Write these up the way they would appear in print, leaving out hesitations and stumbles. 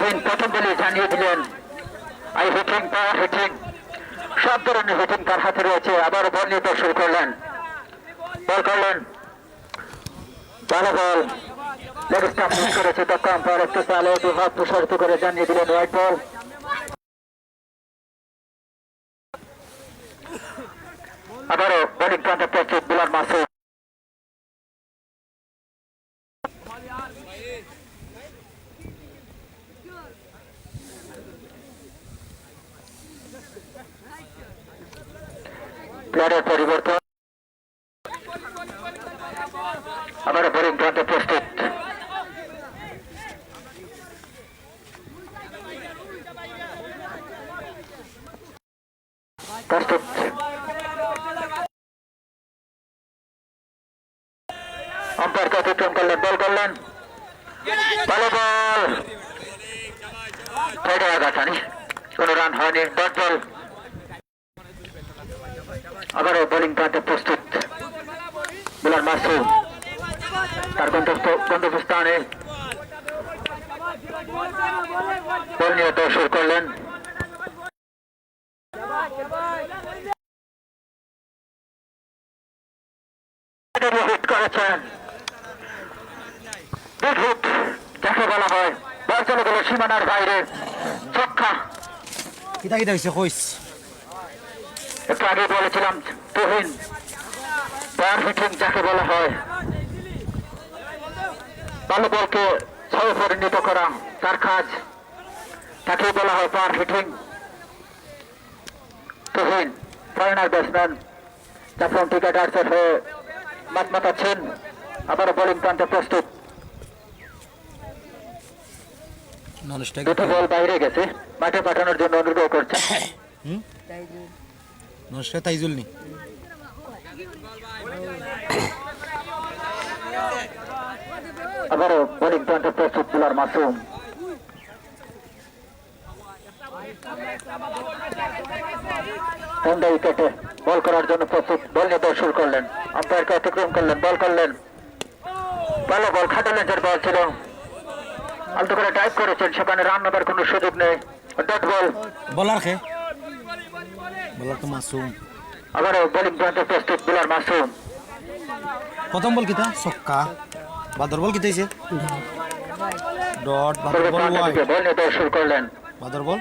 তুহিন প্রথম বলে জানিয়ে দিলেন আই হিটিং পাওয়ার হিটিং সব ধরনের হিটিং তার হাতে রয়েছে। আবার বল নিয়ে শুরু করলেন, বল করলেন, ভালো বল, লেগ স্টাম্প মিস করেছে। তখন আম্পায়ার একটু চালে দু হাত প্রসারিত করে জানিয়ে দিলেন হোয়াইট বল। আবারও বোলিং প্রান্তে প্রস্তুত বোলার মাসুদ। প্লেয়ারের পরিবর্তন, আবারও বোলিং প্রান্তে প্রস্তুত। প্রস্তুত আম্পায়ারকে অতিক্রম করলেন, বল করলেন, ভালো বল, সাইডে আঘাতানি, কোন রান হয়নি, ডট বল। আবারও বোলিং প্রান্তে প্রস্তুত বোলার মাসুদ, তার গন্তব্যস্থানে বল নিয়ে শুরু করলেন। হিট করেছেন, বিগ হিট যাকে বলা হয়, বল চলে গেল সীমানার বাইরে, ছক্কা। একটু আগে বলেছিলাম তুহিন পাওয়ার হিটিং যাকে বলা হয়, ভালো বলকে ছয়ে পরিণত করা তার কাজ, তাকে বলা হয় power hitting. Tuhin foreigner batsman Jaflong ক্রিকেটার্সের হয়ে মাত মাতাচ্ছেন। আবার বোলিং প্রান্তে প্রস্তুত, দুটো বল বাইরে গেছে, মাঠে পাঠানোর জন্য অনুরোধ করছে। তাইজুল নি আবারও বোলিং প্রান্তে প্রস্তুত বোলার মাসুম। উইকেটে বল করার জন্য প্রস্তুত, বল নিয়ে শুরু করলেন, আম্পায়ারকে অতিক্রম করলেন, বল করলেন, ভালো বল, খাটা লেন্সের বল ছিল, আলতো করে টাইপ করেছেন, সেখানে রান নেবার কোনো সুযোগ নেই, ডট বল। বলার তো মাসুম। আবারও বোলিং প্রান্তে প্রস্তুত বোলার মাসুম। প্রথম বল কিতা ছক্কা, বাদর বল কিতা হইছে ডট, বাদর বল বল নিয়ে শুরু করলেন, বাদর বল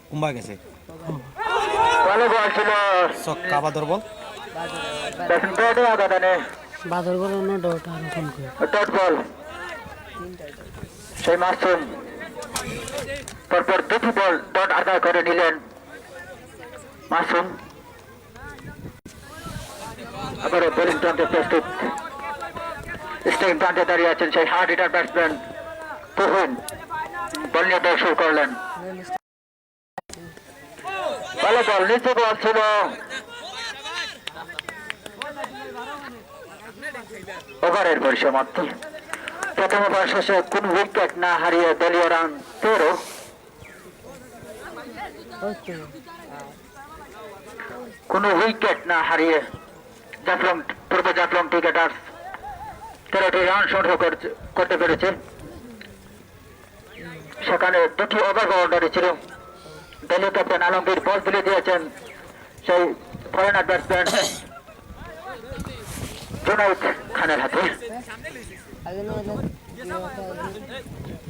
কুম্বা গেছে, ভালো বল ছিল, ছক্কা, বাদর বল, বাদর বল অন্য ডট আর ফোন করে ডট বল। সেই মাসুম পরপর দুটি বল ডট আদায় করে নিলেন মাসুম। আবারও বোলিং প্রান্তে প্রস্তুত, স্ট্রাইক প্রান্তে দাঁড়িয়ে আছেন সেই হার্ড হিটার ব্যাটসম্যান তুহিন, বল নিয়ে শুরু করলেন, ভালো বল, নিচে বল ছিল, ওভারের পরিসমাপ্তি। প্রথম ওভার শেষে কোন উইকেট না হারিয়ে দলীয় রান 13। কোন উইকেট না হারিয়ে পূর্ব জাফলং ক্রিকেটার্স 13টি রান সংগ্রহ করতে পেরেছে। সেখানে দুটি ওভার বাউন্ডারি ছিল। দলীয় ক্যাপ্টেন আলমগীর বল তুলে দিয়েছেন সেই ফরেনার ব্যাটসম্যান জুনাইদ খানের হাতে।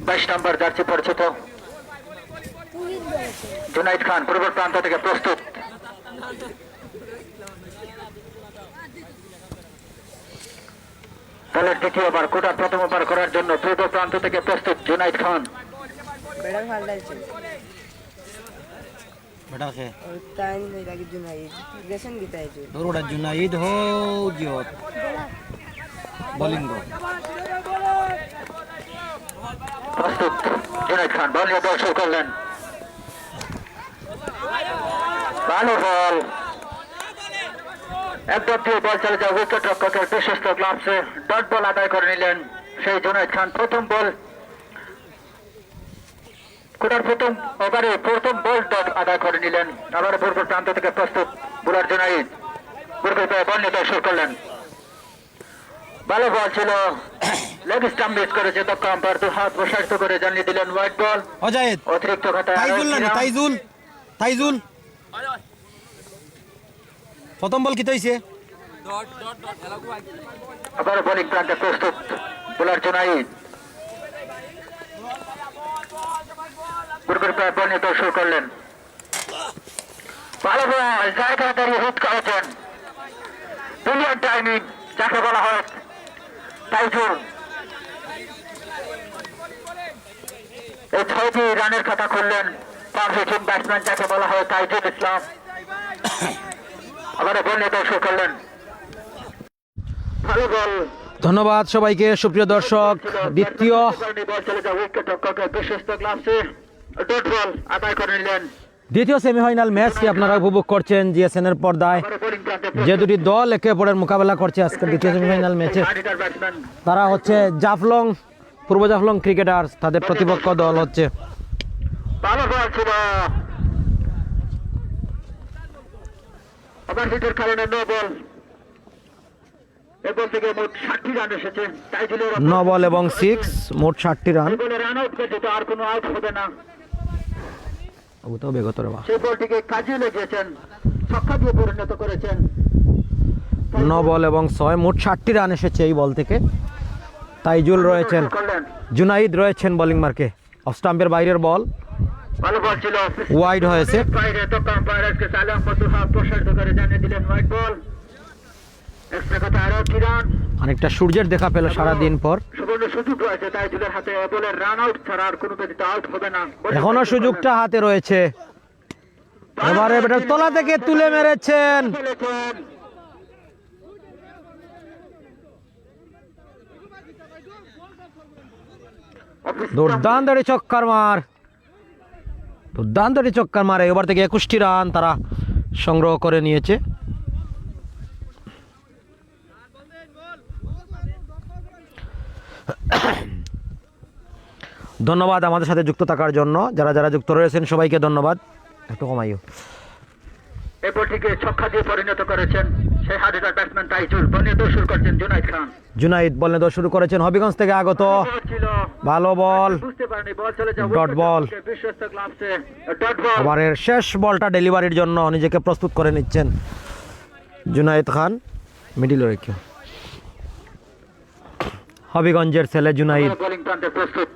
22 নম্বর জার্সি পরিচিত জুনাইদ খান পূর্ব প্রান্ত থেকে প্রস্তুত। দলের দ্বিতীয় ওভার কোটার প্রথম ওভার করার জন্য পূর্ব প্রান্ত থেকে প্রস্তুত জুনাইদ খান। জুনাইদ হো জিয়ত বোলিং প্রস্তুত জুনাইদ খান, বল নিয়ে শুরু করলেন, ভালো বল, একদম দিয়ে বল চলে যায় উইকেট রক্ষকের বিশ্বস্ত গ্লাভসে, ডট বল আদায় করে নিলেন সেই জুনাইদ খান। প্রথম বল কোটার প্রথম ওভারে প্রথম বল ডট আদায় করে নিলেন। আবার পূর্ব প্রান্ত থেকে প্রস্তুত বোলার জুনাইদ, পূর্বের বল নিয়ে শুরু করলেন, ভালো বল ছিল, লেগ স্টাম্প মিস করেছে, দক্ষ আম্পায়ার 2 হাত প্রসারিত করে জানিয়ে দিলেন হোয়াইট বল। অজায়েদ অতিরিক্ত খাতায় আরো তাইজুল একটি না রান। তাইজুল প্রথম বল কিতা হইছে? আবার বোলিং প্রান্তে প্রস্তুত বোলার জুনাইদ। পূর্বের প্রায় বল নিয়ে দৌড় শুরু করলেন। ভালো বল, জায়গা দাঁড়িয়ে হিট করেছেন, ব্রিলিয়ান্ট টাইমিং, যাকে বলা হয় তাইজুল। এই 6টি রানের খাতা খুললেন পাঁচ হিটিং ব্যাটসম্যান, যাকে বলা হয় তাইজুল ইসলাম। আবার বল নিয়ে দৌড় শুরু করলেন। ভালো বল, ধন্যবাদ সবাইকে। সুপ্রিয় দর্শক, দ্বিতীয় সেমিফাইনাল ম্যাচটি আপনারা উপভোগ করছেন জিএসএন এর পর্দায়। যে দুটি দল একে অপরের মোকাবেলা করছে আজকের দ্বিতীয় সেমিফাইনাল ম্যাচে, তারা হচ্ছে জাফলং, পূর্ব জাফলং ক্রিকেটার্স, তাদের প্রতিপক্ষ দল হচ্ছে ভালো বল ছিল, আবার হিটের কারণে নো বল। এরপর থেকে মোট 60টি রান এসেছে তাইজুলের। 9 বল এবং 6, মোট 60টি রান। রান আউট পেয়েছে, তো আর কোনো আউট হবে না। সেই বলটিকে কাজে লেগেছেন, ছক্কা দিয়ে পরিণত করেছেন। 9 বল এবং 6, মোট 60টি রান এসেছে এই বল থেকে। তাইজুল রয়েছেন, জুনাইদ রয়েছেন বোলিং মার্কে। অফ স্টাম্পের বাইরের বল, ভালো বল ছিল, ওয়াইড হয়েছে। বাইরে তো আম্পায়ার আজকে সালাম মসুর হাত প্রসারিত করে জানিয়ে দিলেন হোয়াইট বল। এক্সট্রা কথা আরো 2 রান। অনেকটা সূর্যের দেখা পেল সারাদিন পর। সুবর্ণ সুযোগ রয়েছে তাইজুলের হাতে, বলের রান আউট ছাড়া আর কোনো ব্যতীত আউট হবে না। এখনো সুযোগটা হাতে রয়েছে। এবারে ব্যাটার তলা থেকে তুলে মেরেছেন। দুর্দান্ত ছক্কার মার, দুর্দান্ত ছক্কার মারে। এবার থেকে 21টি রান তারা সংগ্রহ করে নিয়েছে। ধন্যবাদ আমাদের সাথে যুক্ত থাকার জন্য। যারা যারা যুক্ত রয়েছেন সবাইকে ধন্যবাদ। একটু কমাইও। এই বলটিকে ছক্কা দিয়ে পরিণত করেছেন সেই হার্ডিটার ব্যাটসম্যান তাইজুল। বল নিয়ে দৌড় শুরু করছেন জুনাইদ খান। জুনাইদ বল নিয়ে দৌড় শুরু করেছেন, হবিগঞ্জ থেকে আগত। ভালো বল, বুঝতে পারেনি বল চলে যাবে ডট বল। বিশ্বস্ত গ্লাভসে ডট বল। ওভারের শেষ বলটা ডেলিভারির জন্য নিজেকে প্রস্তুত করে নিচ্ছেন জুনাইদ খান। মিডিল রেখে হবিগঞ্জের ছেলে জুনাইদ। বোলিং প্রান্তে প্রস্তুত।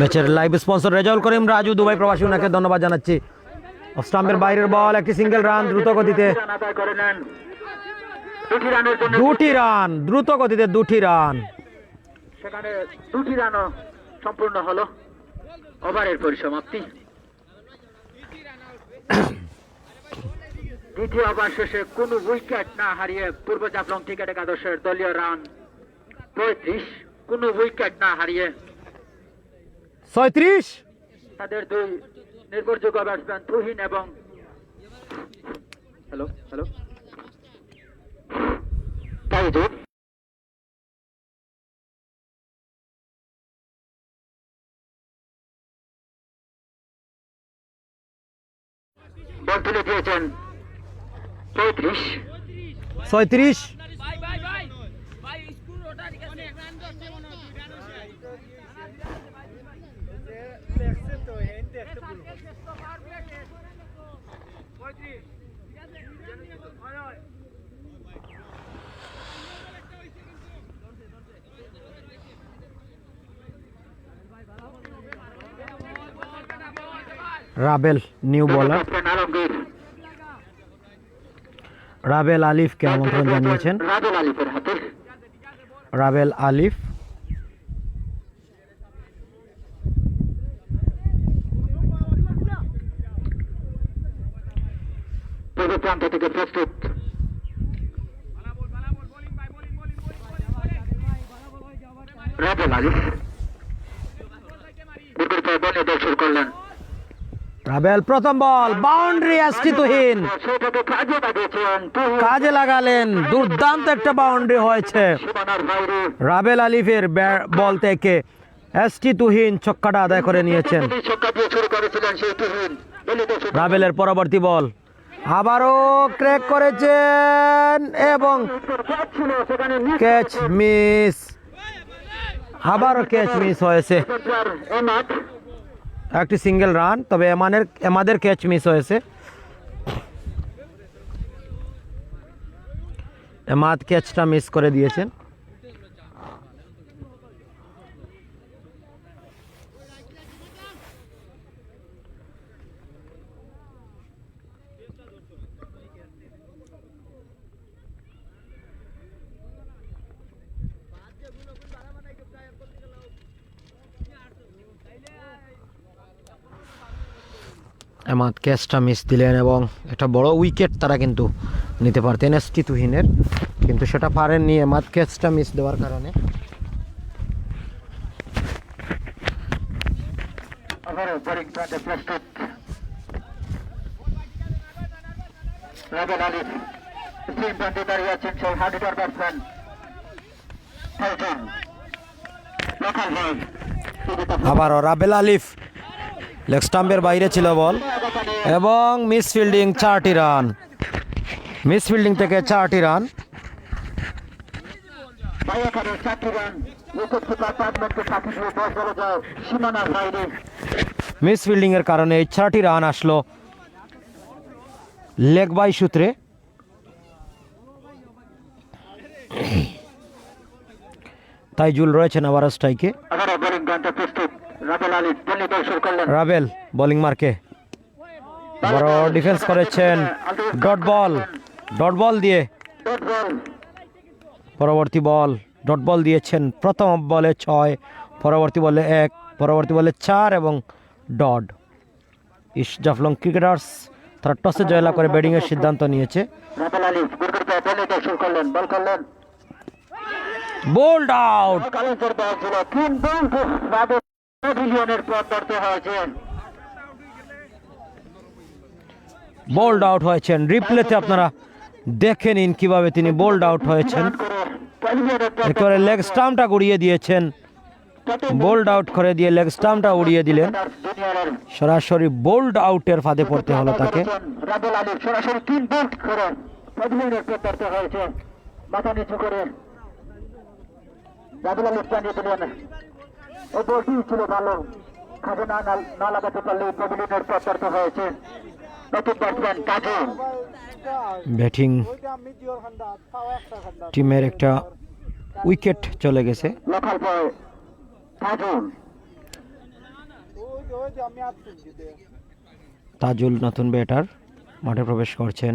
ম্যাচের live sponsor Rezaul Karim Raju, Dubai প্রবাসী, ওনাকে ধন্যবাদ জানাচ্ছি। অফ স্টাম্পের বাইরের বল, একটি সিঙ্গেল রান দ্রুত গতিতে। 2টি রান দ্রুত গতিতে, 2টি রান। সেখানে 2টি রানও সম্পূর্ণ হলো। ওভারের পরিসমাপ্তি। দ্বিতীয় ওভার শেষে কোনো উইকেট না হারিয়ে পূর্ব জাফলং ক্রিকেট একাদশের দলীয় রান 35, কোনো উইকেট না হারিয়ে 36। তাদের 2 নির্ভরযোগ্য ব্যাটসম্যান তুহিন এবং তাইজুল বল তুলে দিয়েছেন 36। রাবেল নিউ বলার, রাবেল আলিফকে আমন্ত্রণ জানিয়েছেন। রাবেল আলিফের হাতে। রাবেল আলিফ পূর্ব প্রান্ত থেকে প্রস্তুত। রাবেল আলিফ শুরু করলেন। রাবেল প্রথম বল, বাউন্ডারি তুহিন কাজে লাগালেন। দুর্দান্ত একটা বাউন্ডারি হয়েছে রাবেল আলিফের বল থেকে। তুহিন ছক্কাটা আদায় করে নিয়েছেন। রাবেলের পরবর্তী বল, আবারও ক্র্যাক করেছেন এবং ছিল সেখানে ক্যাচ মিস, আবারও ক্যাচ মিস হয়েছে। এমাদ একটি সিঙ্গেল রান, তবে এমাদের ক্যাচ মিস হয়েছে। এমাদ ক্যাচটা মিস করে দিয়েছেন। এমাদ ক্যাচটা মিস দিলেন এবং একটা বড় উইকেট তারা কিন্তু নিতে পারতেন এসটি তুহিনের, কিন্তু সেটা পারেননি এমাদ ক্যাচটা মিস দেওয়ার কারণে। আবারও বোলিং প্রান্তে প্রস্তুত রাবেল আলিফ। স্পিন প্রান্তে দাঁড়িয়ে আছেন সেই hard hitter batsman Faizan. Local ball আবারও রাবেল আলিফ, লেগ স্টাম্পের বাইরে ছিল বল এবং মিস ফিল্ডিং, 4টি রান। মিস ফিল্ডিং থেকে 4টি রান। বায়াখানে 4টি রান, উইকেট কিপার ব্যাটসম্যানকে সাথে নিয়ে 10 বলে যায় সীমানার বাইরে। মিস ফিল্ডিং এর কারণে এই 4টি রান আসলো লেগ বাই সূত্রে। তাইজুল রয়েছেন আবার স্ট্রাইকে। আবারও বোলিং প্রান্তে প্রস্তুত রাবেল আলিফ। দিল্লি দল শুরু করলেন। রাবেল বোলিং মার্কে, বড় ডিফেন্স করেছেন। ডট বল দিয়ে ডট বল পরবর্তী বল, ডট বল দিয়েছেন। প্রথম বলে 6, পরবর্তী বলে 1, পরবর্তী বলে 4 এবং ডট। ইস্ট জাফলং ক্রিকেটার্স তারা টসে জয়লাভ করে ব্যাটিংয়ের সিদ্ধান্ত নিয়েছে। রাবেল আলিফ গুরগুর পা দিল্লি দল শুরু করলেন। বল করলেন, বোল্ড আউট। কালেন্সের বল ছিল 3 বল। রাবেল প্যাভিলিয়নের পথ ধরতে হয়েছে। বোল্ড আউট হয়েছেন। রিপ্লেতে আপনারা দেখে নিন কিভাবে তিনি বোল্ড আউট হয়েছেন। একেবারে লেগ স্টাম্পটা গুড়িয়ে দিয়েছেন, বোল্ড আউট করে দিয়ে লেগ স্টাম্পটা উড়িয়ে দিলেন। সরাসরি বোল্ড আউটের ফাঁদে পড়তে হলো তাকে। রাবেল আলিফ সরাসরি 3 বল করে প্যাভিলিয়নের পথ ধরতে হয়েছে। মাথা নিচু করে রাবেল আলিফ জানিয়ে দিলেন এই বলটি ছিল ভালো, খাজে না লাগাতে পারলে প্যাভিলিয়নের পথ ধরতে হয়েছে। নতুন ব্যাটসম্যান তাজুল। ব্যাটিং টিমের একটা উইকেট চলে গেছে। লোকাল বয় তাজুল। তাজুল নতুন ব্যাটার মাঠে প্রবেশ করছেন।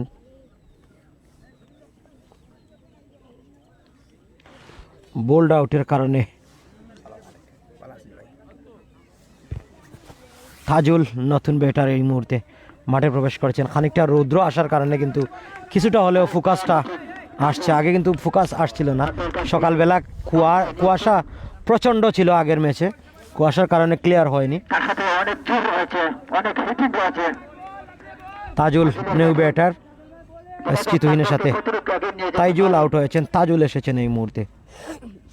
বোল্ড আউটের কারণে তাজুল নতুন ব্যাটার এই মুহূর্তে মাঠে প্রবেশ করেছেন। খানিকটা রৌদ্র আসার কারণে কিন্তু কিছুটা হলেও ফোকাসটা আসছে, আগে কিন্তু ফোকাস আসছিল না। সকালবেলা কুয়াশা প্রচণ্ড ছিল আগের ম্যাচে, কুয়াশার কারণে ক্লিয়ার হয়নি। তার সাথে অনেক জোর রয়েছে, অনেক হিটিং রয়েছে। তাজুল নিউ ব্যাটার এসটি তুহিনের সাথে। তাইজুল আউট হয়েছেন, তাজুল এসেছেন এই মুহূর্তে।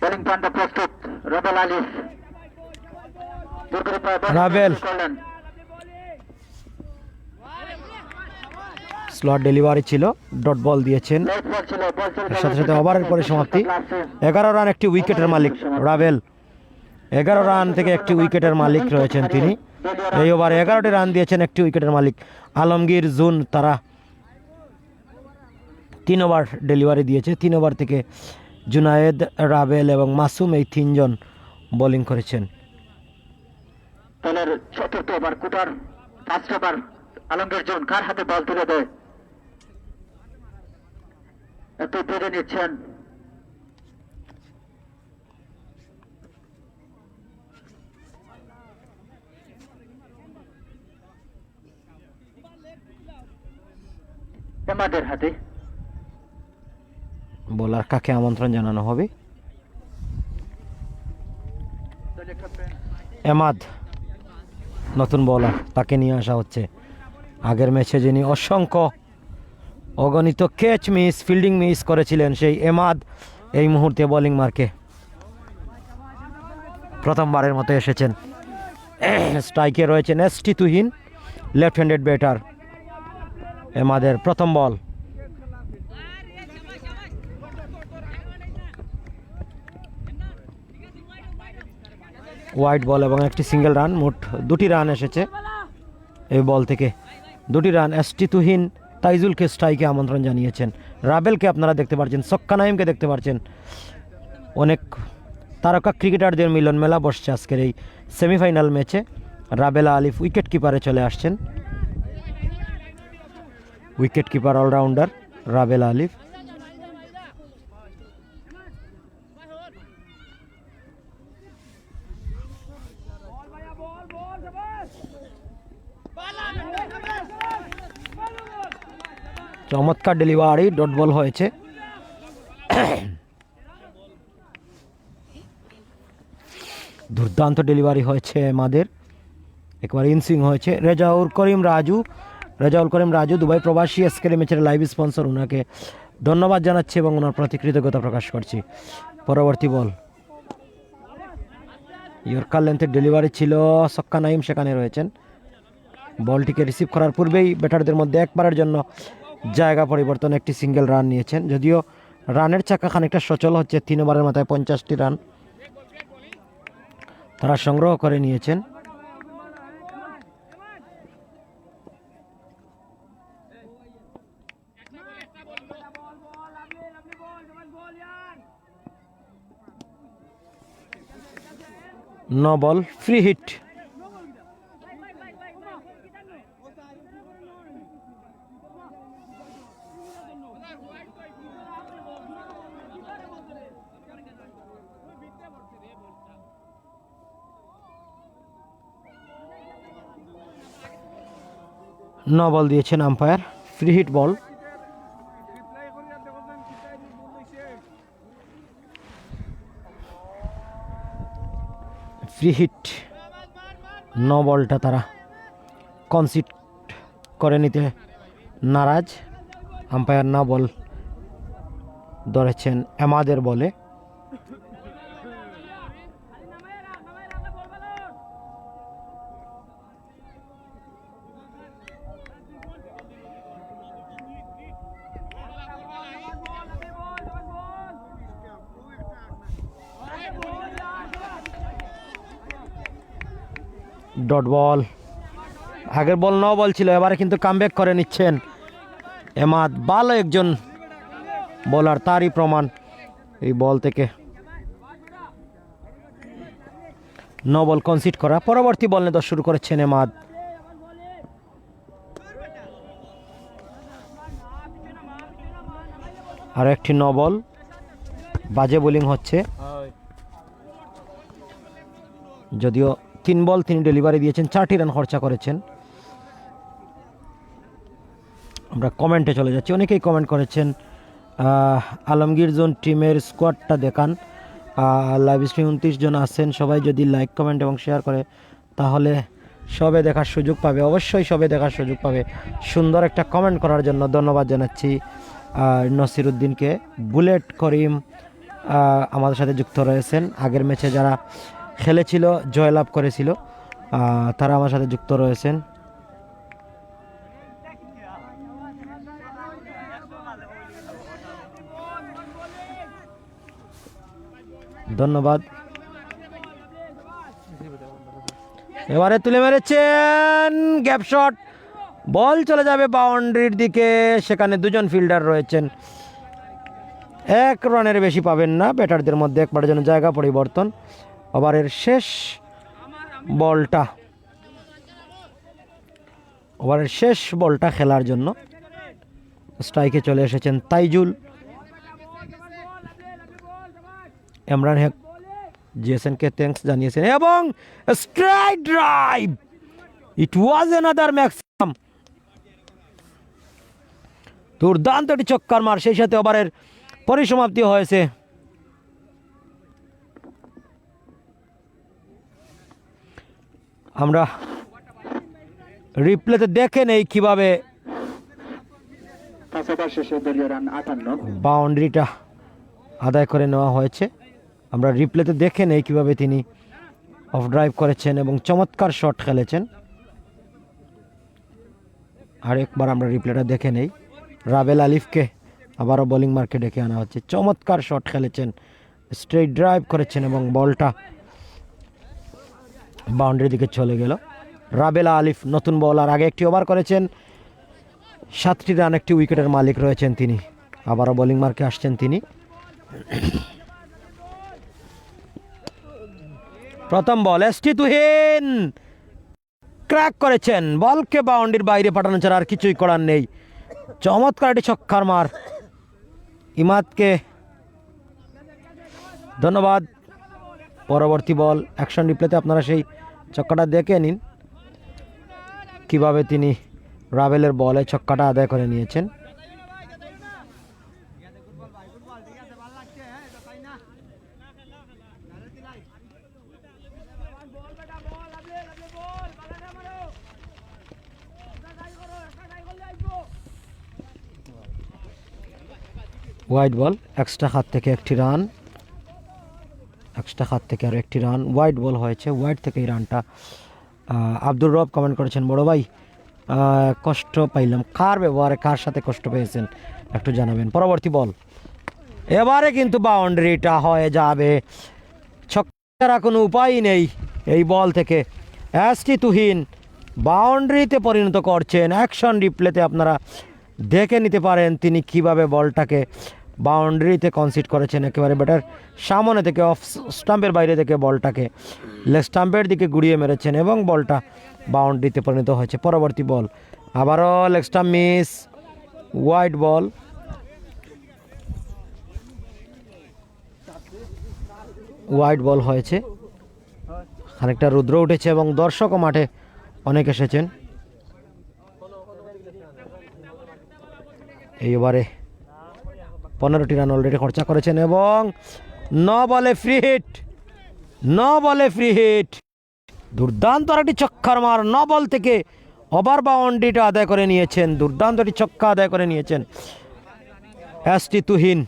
বোলিং প্রান্তে প্রস্তুত রাবেল আলিফ। রাবেল স্লট ডেলিভারি ছিল, ডট বল দিয়েছেন। এর সাথে সাথে ওভারের পরে সমাপ্তি। 11 রান, একটি উইকেটের মালিক রাবেল। 11 রান থেকে একটি উইকেটের মালিক রয়েছেন তিনি। এই ওভারে 11টি রান দিয়েছেন, একটি উইকেটের মালিক আলমগীর জুন। তারা 3 ওভার ডেলিভারি দিয়েছে। 3 ওভার থেকে জুনায়েদ, রাবেল এবং মাসুম এই 3 জন বোলিং করেছেন। দলের 4র্থ ওভার কুটার 5 ওভার আলমগীর জুন কার হাতে বল তুলে দেয় একটু বেঁধে নিচ্ছেন। এমাদের হাতে বোলার কাকে আমন্ত্রণ জানানো হবে? এমাদ নতুন বোলার, তাকে নিয়ে আসা হচ্ছে। আগের ম্যাচে যিনি অসংখ্য অগণিত ক্যাচ মিস, ফিল্ডিং মিস করেছিলেন, সেই এমাদ এই মুহূর্তে বোলিং মার্কে প্রথমবারের মতো এসেছেন। স্ট্রাইকে রয়েছেন ST Tuhin, left handed batter. এমাদের প্রথম বল। হোয়াইট বল এবং একটি সিঙ্গেল রান, মোট 2টি রান এসেছে এই বল থেকে। 2টি রান। এসটি তুহিন তাইজুলকে স্ট্রাইকে আমন্ত্রণ জানিয়েছেন। রাবেলকে আপনারা দেখতে পাচ্ছেন, সক্কা নাইমকে দেখতে পাচ্ছেন। অনেক তারকা ক্রিকেটারদের মিলন মেলা বসছে আজকের এই সেমিফাইনাল ম্যাচে। রাবেলা আলিফ উইকেট কিপারে চলে আসছেন, উইকেট কিপার অলরাউন্ডার রাবেলা আলিফ। চমৎকার ডেলিভারি, ডট বল হয়েছে। দুর্দান্ত ডেলিভারি হয়েছে আমাদের, একবারে ইনসুইং হয়েছে। রেজাউল করিম রাজু দুবাই প্রবাসী আজকের ম্যাচের লাইভ স্পন্সর, ওনাকে ধন্যবাদ জানাচ্ছি এবং ওনার প্রতি কৃতজ্ঞতা প্রকাশ করছি। পরবর্তী বল, ইয়র্কার লেন্থের ডেলিভারি ছিল, সক্কা নাইম সেখানে রয়েছেন। বলটিকে রিসিভ করার পূর্বেই ব্যাটারদের মধ্যে একবারের জন্য জায়গা পরিবর্তন, একটি সিঙ্গেল রান নিয়েছেন। যদিও রানের চাকা খানিকটা সচল হচ্ছে, 3 ওভারের মাথায় 50টি রান তারা সংগ্রহ করে নিয়েছেন। No ball, free hit. No ball দিয়েছেন umpire, free hit ball. Free hit, no বলটা তারা কনসিড করে নিতে নারাজ। আম্পায়ার না বল ধরেছেন এমাদের বলে। ডট বল, আগের বল নো বল ছিল, এবারে কিন্তু কামব্যাক করে নিচ্ছেন এমাদ। ভালো একজন বোলার, তারই প্রমাণ এই বল থেকে। নো বল কনসিড করা। পরবর্তী বল নিয়ে শুরু করেছেন এমাদ। আর একটি নো বল, বাজে বোলিং হচ্ছে। যদিও 3 বল তিনি ডেলিভারি দিয়েছেন, 4টি রান খরচা করেছেন। আমরা কমেন্টে চলে যাচ্ছি, অনেকেই কমেন্ট করেছেন আলমগীর জোন টিমের স্কোয়াডটা দেখান। লাইভ স্ট্রিম 29 জন আছেন, সবাই যদি লাইক কমেন্ট এবং শেয়ার করে তাহলে সবে দেখার সুযোগ পাবে, অবশ্যই সবে দেখার সুযোগ পাবে। সুন্দর একটা কমেন্ট করার জন্য ধন্যবাদ জানাচ্ছি নসির উদ্দিনকে। বুলেট করিম আমাদের সাথে যুক্ত রয়েছেন, আগের ম্যাচে যারা খেলেছিল জয়লাভ করেছিল তারা আমার সাথে যুক্ত রয়েছেন। ধন্যবাদ। এবারে তুলে মেরেছেন, গ্যাপ শট, বল চলে যাবে বাউন্ডারির দিকে। সেখানে 2 জন ফিল্ডার রয়েছেন, 1 রানের বেশি পাবেন না। ব্যাটারদের মধ্যে একবারের জন্য জায়গা পরিবর্তন। ওভারের শেষ বলটা খেলার জন্য স্ট্রাইকে চলে এসেছেন তাইজুল। ইমরান হেক জিএসএনকে থ্যাঙ্কস জানিয়েছেন এবং স্ট্রাইক ড্রাইভ, ইট ওয়াজ অ্যানাদার ম্যাক্সিমাম। দুর্দান্ত একটি চক্কার মার, সেই সাথে ওভারের পরিসমাপ্তি হয়েছে। আমরা রিপ্লেতে দেখে নেই কিভাবে বাউন্ডারিটা আদায় করে নেওয়া হয়েছে। আমরা রিপ্লেতে দেখে নেই কিভাবে তিনি অফ ড্রাইভ করেছেন এবং চমৎকার শট খেলেছেন। আরেকবার আমরা রিপ্লেটা দেখে নেই। রাবেল আলিফকে আবারও বোলিং মার্কে ডেকে আনা হচ্ছে। চমৎকার শট খেলেছেন, স্ট্রেট ড্রাইভ করেছেন এবং বলটা বাউন্ডারির দিকে চলে গেল। রাবেলা আলিফ নতুন বলার, আগে একটি ওভার করেছেন, 7টি রান, একটি উইকেটের মালিক রয়েছেন তিনি। আবারও বোলিং মার্কে আসছেন তিনি। প্রথম বল এসটি তুহিন ক্র্যাক করেছেন, বলকে বাউন্ডারির বাইরে পাঠানো ছাড়া আর কিছুই করার নেই। চমৎকার একটি ছক্কার মার, ইমাদকে ধন্যবাদ। পরবর্তী বল অ্যাকশন রিপ্লেতে আপনারা সেই ছক্কাটা দেখে নিন, কিভাবে তিনি রাভেলের বলে ছক্কাটা আদায় করে নিয়েছেন। ওয়াইড বল, এক্সট্রা হাত থেকে একটি রান, এক্সট্রা হাত থেকে আর একটি রান। ওয়াইড বল হয়েছে, ওয়াইড থেকে এই রানটা। আব্দুর রব কমেন্ট করেছেন, বড় ভাই কষ্ট পাইলাম, কার ব্যবহারে কার সাথে কষ্ট পেয়েছেন একটু জানাবেন। পরবর্তী বল, এবারে কিন্তু বাউন্ডারিটা হয়ে যাবে, ছক্কার কোনো উপায় নেই এই বল থেকে। এসটি তুহিন বাউন্ডারিতে পরিণত করছেন। অ্যাকশন রিপ্লেতে আপনারা দেখে নিতে পারেন তিনি কিভাবে বলটাকে বাউন্ডারিতে কনসিড করেছেন, একেবারে ব্যাটার সামনে থেকে অফ স্টাম্পের বাইরে থেকে বলটাকে লেগ স্টাম্পের দিকে ঘুরিয়ে মেরেছেন এবং বলটা বাউন্ডারিতে পরিণত হয়েছে। পরবর্তী বল আবারও leg stump miss, wide ball. Wide ball হয়েছে, খানিকটা রুদ্র উঠেছে এবং দর্শকও মাঠে অনেক এসেছেন। এই ওভারে 15টি রান অলরেডি খরচা করেছেন এবং 9 বলে ফ্রি হিট, 9 বলে ফ্রি হিট। দুর্দান্ত একটি ছক্কার মার, 9 বল থেকে ওভার বাউন্ডারিটা আদায় করে নিয়েছেন, দুর্দান্ত একটি ছক্কা আদায় করে নিয়েছেন এসটি তুহিন।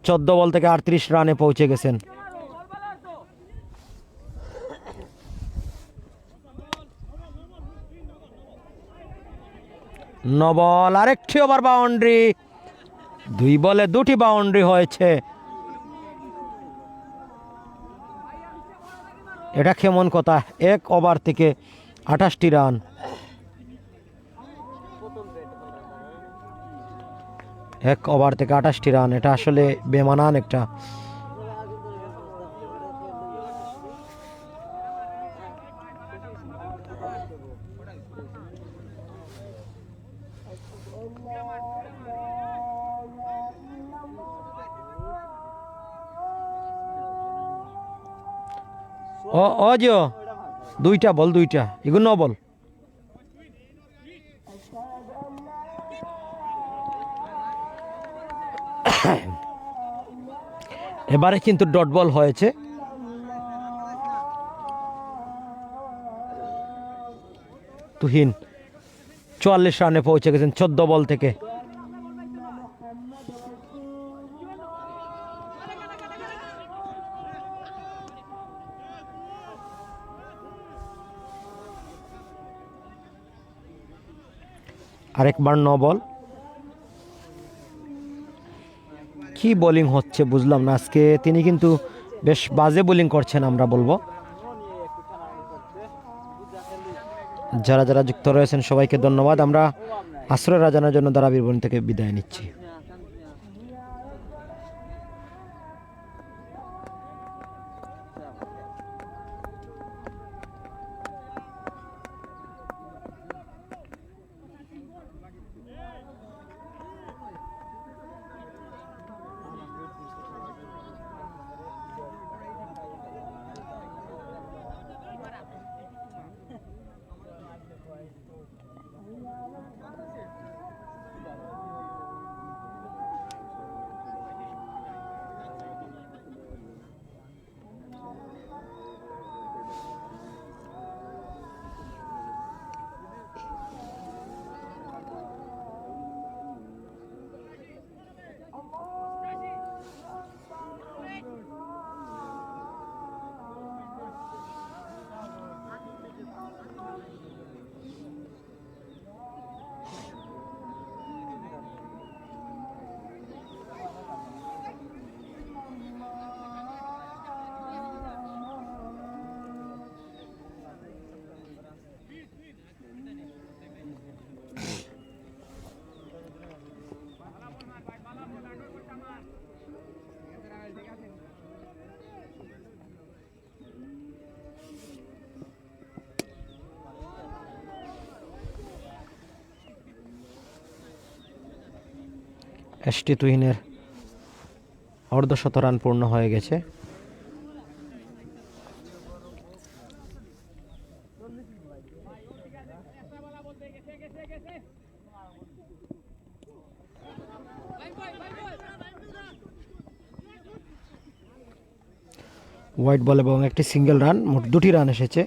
14 বল থেকে 38 রানে পৌঁছে গেছেন। বল আরেকটি ওভার বাউন্ডারি, 2 বলে 2টি বাউন্ডারি হয়েছে। এটা কেমন কথা, 1 ওভার থেকে 28টি রান। এক ওভার থেকে 28টি রান, এটা আসলে বেমানান একটা। অজিও 2টা বল, 2টা এগুলো 9 বল। এবারে কিন্তু ডট বল হয়েছে। তুহিন 44 রানে পৌঁছে গেছেন 14 বল থেকে। আরেকবার 9 বল। কি বোলিং হচ্ছে বুঝলাম না আজকে, তিনি কিন্তু বেশ বাজে বোলিং করছেন আমরা বলবো। যারা যারা যুক্ত রয়েছেন সবাইকে ধন্যবাদ। আমরা আসরের আজানের জন্য দ্বারা বীরবনী থেকে বিদায় নিচ্ছি। এসটি তুহিনের অর্ধশত রান পূর্ণ হয়ে গেছে। হোয়াইট বল এবং একটি সিঙ্গেল রান, মোট 2টি রান এসেছে।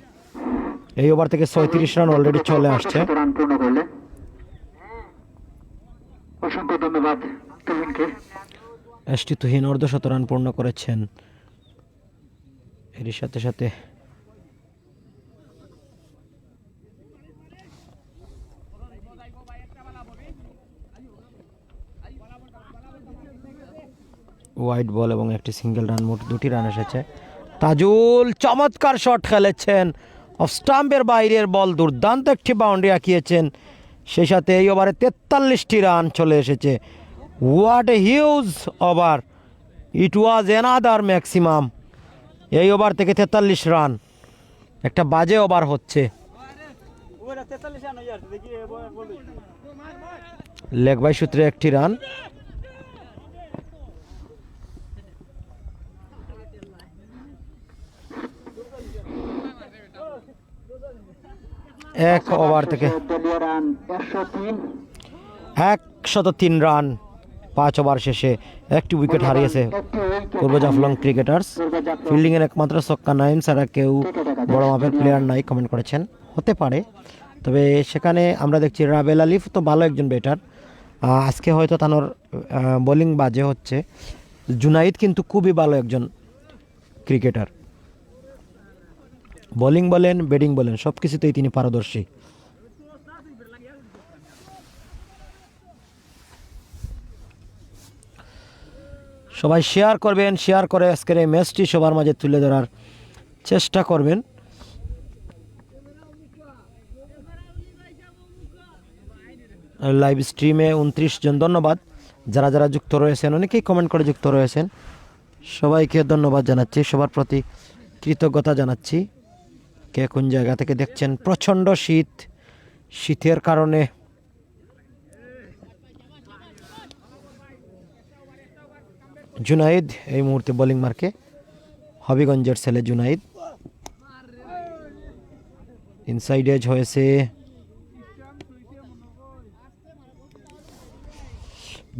এই ওভার থেকে 37 রান অলরেডি চলে আসছে। রান পূর্ণ করলেন, অসংখ্য ধন্যবাদ তুহিনকে। এসটি তুহিন অর্ধশত রান পূর্ণ করেছেন। এরই সাথে সাথে হোয়াইট বল এবং একটি সিঙ্গেল রান, মোট 2টি রান এসেছে। তাজুল চমৎকার শট খেলেছেন, অফ স্টাম্পের বাইরের বল, দুর্দান্ত একটি বাউন্ডারি আঁকিয়েছেন। সেই সাথে এই ওভারে 43টি রান চলে এসেছে। What a huge over, it was another maximum. এই ওভার থেকে 43 রান, একটা বাজে ওভার হচ্ছে। লেগ বাই সূত্রে একটি রান। এক ওভার থেকে দলীয় রান 103। 103 রান 5 ওভার শেষে একটি উইকেট হারিয়েছে পূর্ব জাফলং ক্রিকেটার্স। ফিল্ডিংয়ের একমাত্র ছক্কা, নাইম ছাড়া কেউ বড় মাপের প্লেয়ার নাই কমেন্ট করেছেন। হতে পারে, তবে সেখানে আমরা দেখছি রাবেল আলিফ তো ভালো একজন ব্যাটার, আজকে হয়তো তানোর বোলিং বাজে হচ্ছে। জুনাইদ কিন্তু খুবই ভালো একজন ক্রিকেটার, বোলিং বলেন ব্যাটিং বলেন সব কিছুতেই তিনি পারদর্শী। সবাই শেয়ার করবেন, শেয়ার করে আজকের এই ম্যাচটি সবার মাঝে তুলে ধরার চেষ্টা করবেন। লাইভ স্ট্রিমে 29 জন, ধন্যবাদ যারা যারা যুক্ত রয়েছেন, অনেকেই কমেন্ট করে যুক্ত রয়েছেন, সবাইকে ধন্যবাদ জানাচ্ছি, সবার প্রতি কৃতজ্ঞতা জানাচ্ছি। কে কোন জায়গা থেকে দেখছেন। প্রচণ্ড শীত, শীতের কারণে জুনাইদ এই মুহূর্তে বোলিং মার্কে, হবিগঞ্জের ছেলে জুনাইদ। ইনসাইড এজ হয়েছে,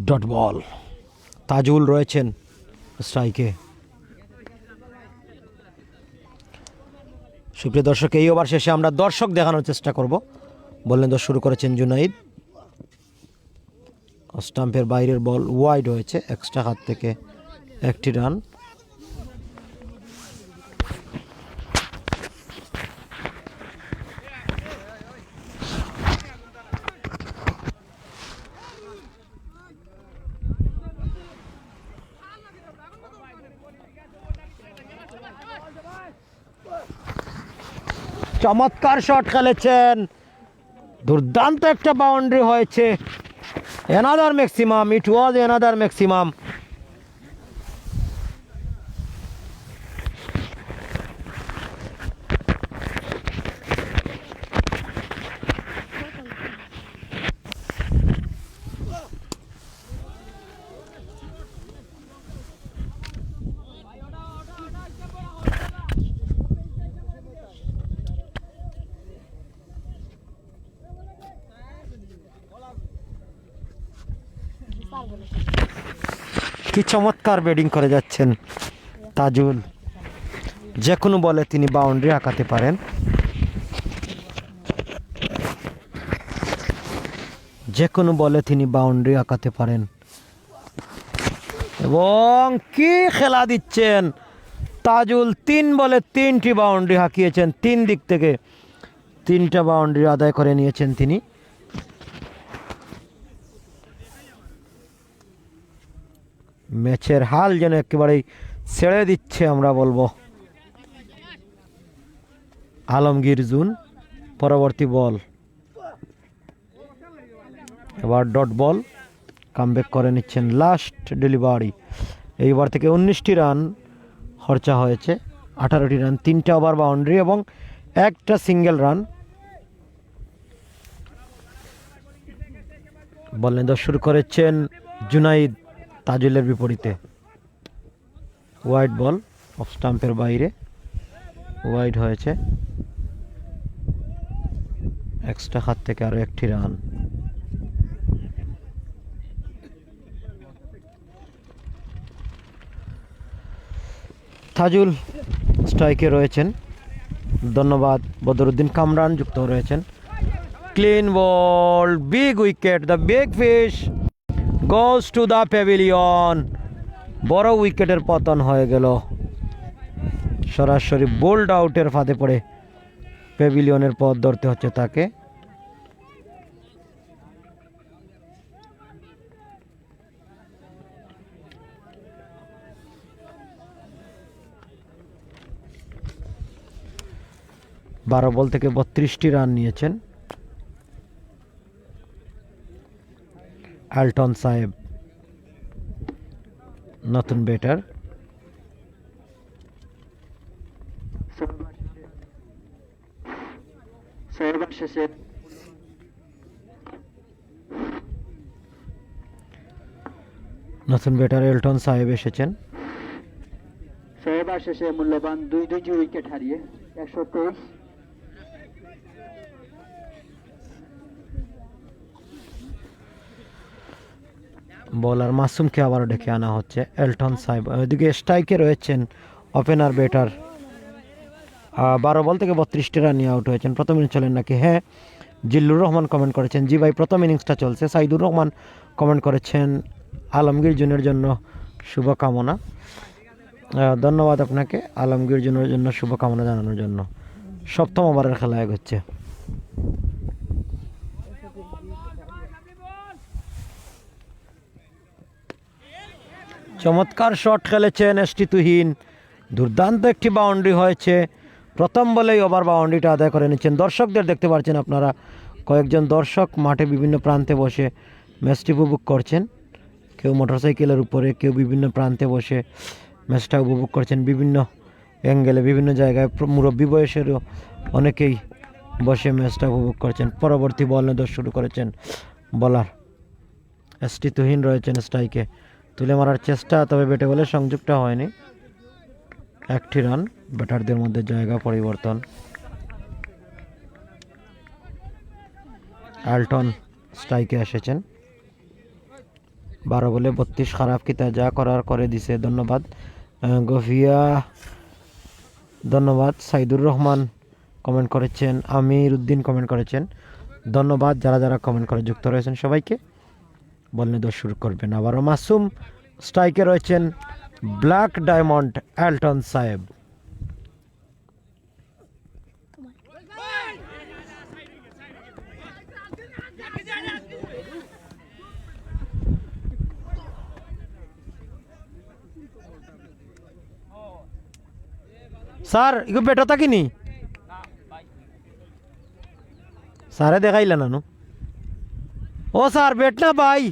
ডট বল। তাজুল রয়েছেন স্ট্রাইকে। সুপ্রিয় দর্শক, এই ওভার শেষে আমরা দর্শক দেখানোর চেষ্টা করব। বললেন তো শুরু করেছেন জুনাইদ, স্টাম্পের বাইরের বল ওয়াইড হয়েছে, এক্সট্রা হাত থেকে একটি রান। চমৎকার শট খেলেছেন, দুর্দান্ত একটা বাউন্ডারি হয়েছে। অ্যানাদার ম্যাক্সিমাম, ইট ওয়াজ অ্যানাদার ম্যাক্সিমাম। কি চমৎকার ব্যাটিং করে যাচ্ছেন তাজুল, যে কোনো বলে তিনি বাউন্ডারি আঁকাতে পারেন। যে কোনো বলে তিনি বাউন্ডারি আঁকাতে পারেন এবং কি খেলা দিচ্ছেন তাজুল। 3 বলে 3টি বাউন্ডারি হাঁকিয়েছেন, 3 দিক থেকে 3টা বাউন্ডারি আদায় করে নিয়েছেন তিনি। ম্যাচের হাল যেন একেবারেই ছেড়ে দিচ্ছে আমরা বলবো। আলমগীর জুন, পরবর্তী বল, এবার ডট বল, কামব্যাক করে নিচ্ছেন লাস্ট ডেলিভারি। এইবার থেকে 19টি রান খরচা হয়েছে, 18টি রান, 3টা ওভার বাউন্ডারি এবং একটা সিঙ্গেল রান। বললেন তো শুরু করেছেন জুনাইদ তাজুলের বিপরীতে। ওয়াইড বল, অফ স্টাম্পের বাইরে, ওয়াইড হয়েছে। এক্সট্রা হাত থেকে আরো একটি রান। তাজুল স্ট্রাইকে রয়েছেন, ধন্যবাদ। বদরুদ্দিন কামরান যুক্ত রয়েছেন। Clean ball, big wicket, the big fish goes to the pavilion. বড় উইকেটের পতন হয়ে গেল, সরাসরি বোল্ড আউটের ফাঁদে পড়ে প্যাভিলিয়নের পথ ধরতে হচ্ছে তাকে। বারো বল থেকে 32টি রান নিয়েছেন আলটন সাহেব, নতুন ব্যাটার। শেষে নতুন ব্যাটার এলটন সাহেব এসেছেন। সহবার শেষে মূল্যবান দুই উইকেট হারিয়ে 123। বোলার মাসুমকে আবারও ডেকে আনা হচ্ছে। এলটন সাহেব ওইদিকে স্ট্রাইকে রয়েছেন ওপেনার ব্যাটার। 12 বল থেকে 32টি রান নিয়ে আউট হয়েছেন। প্রথম ইনিংস চলেন নাকি? হ্যাঁ, জিল্লুর রহমান কমেন্ট করেছেন, জি ভাই প্রথম ইনিংসটা চলছে। সাইদুর রহমান কমেন্ট করেছেন, আলমগীর জুনের জন্য শুভকামনা। ধন্যবাদ আপনাকে আলমগীর জুনের জন্য শুভকামনা জানানোর জন্য। সপ্তম ওভারের খেলা এগোচ্ছে। চমৎকার শট খেলেছেন এসটি তুহিন, দুর্দান্ত একটি বাউন্ডারি হয়েছে। প্রথম বলেই ওভার বাউন্ডারিটা আদায় করে নিচ্ছেন। দর্শকদের দেখতে পাচ্ছেন আপনারা, কয়েকজন দর্শক মাঠে বিভিন্ন প্রান্তে বসে ম্যাচটি উপভোগ করছেন। কেউ মোটরসাইকেলের উপরে, কেউ বিভিন্ন প্রান্তে বসে ম্যাচটা উপভোগ করছেন, বিভিন্ন অ্যাঙ্গেলে, বিভিন্ন জায়গায়। মুরব্বী বয়সেরও অনেকেই বসে ম্যাচটা উপভোগ করছেন। পরবর্তী বল নেওয়া শুরু করেছেন বলার এসটি তুহিন, রয়েছেন স্ট্রাইকে। তুলে মারার চেষ্টা, তবে ব্যাটে বলে সংযুক্ত হয়নি। একটি রান, ব্যাটারদের মধ্যে জায়গা পরিবর্তন। আলটন স্ট্রাইকে এসেছেন। 12 বলে 32, খারাপ কিতা, যা করার করে দিছে। ধন্যবাদ গফিয়া, ধন্যবাদ। সাইদুর রহমান কমেন্ট করেছেন, আমির উদ্দিন কমেন্ট করেছেন। ধন্যবাদ যারা যারা কমেন্ট করে যুক্ত রয়েছেন সবাইকে। বলনে দোষ শুরু করবেন আবারও মাসুম। স্ট্রাইকে রয়েছেন ব্ল্যাক ডায়মন্ড এলটন সাহেব। স্যার ইগো বেটো থাকিনি, স্যারে দেখাইলা নানু। ও স্যার বেট না ভাই।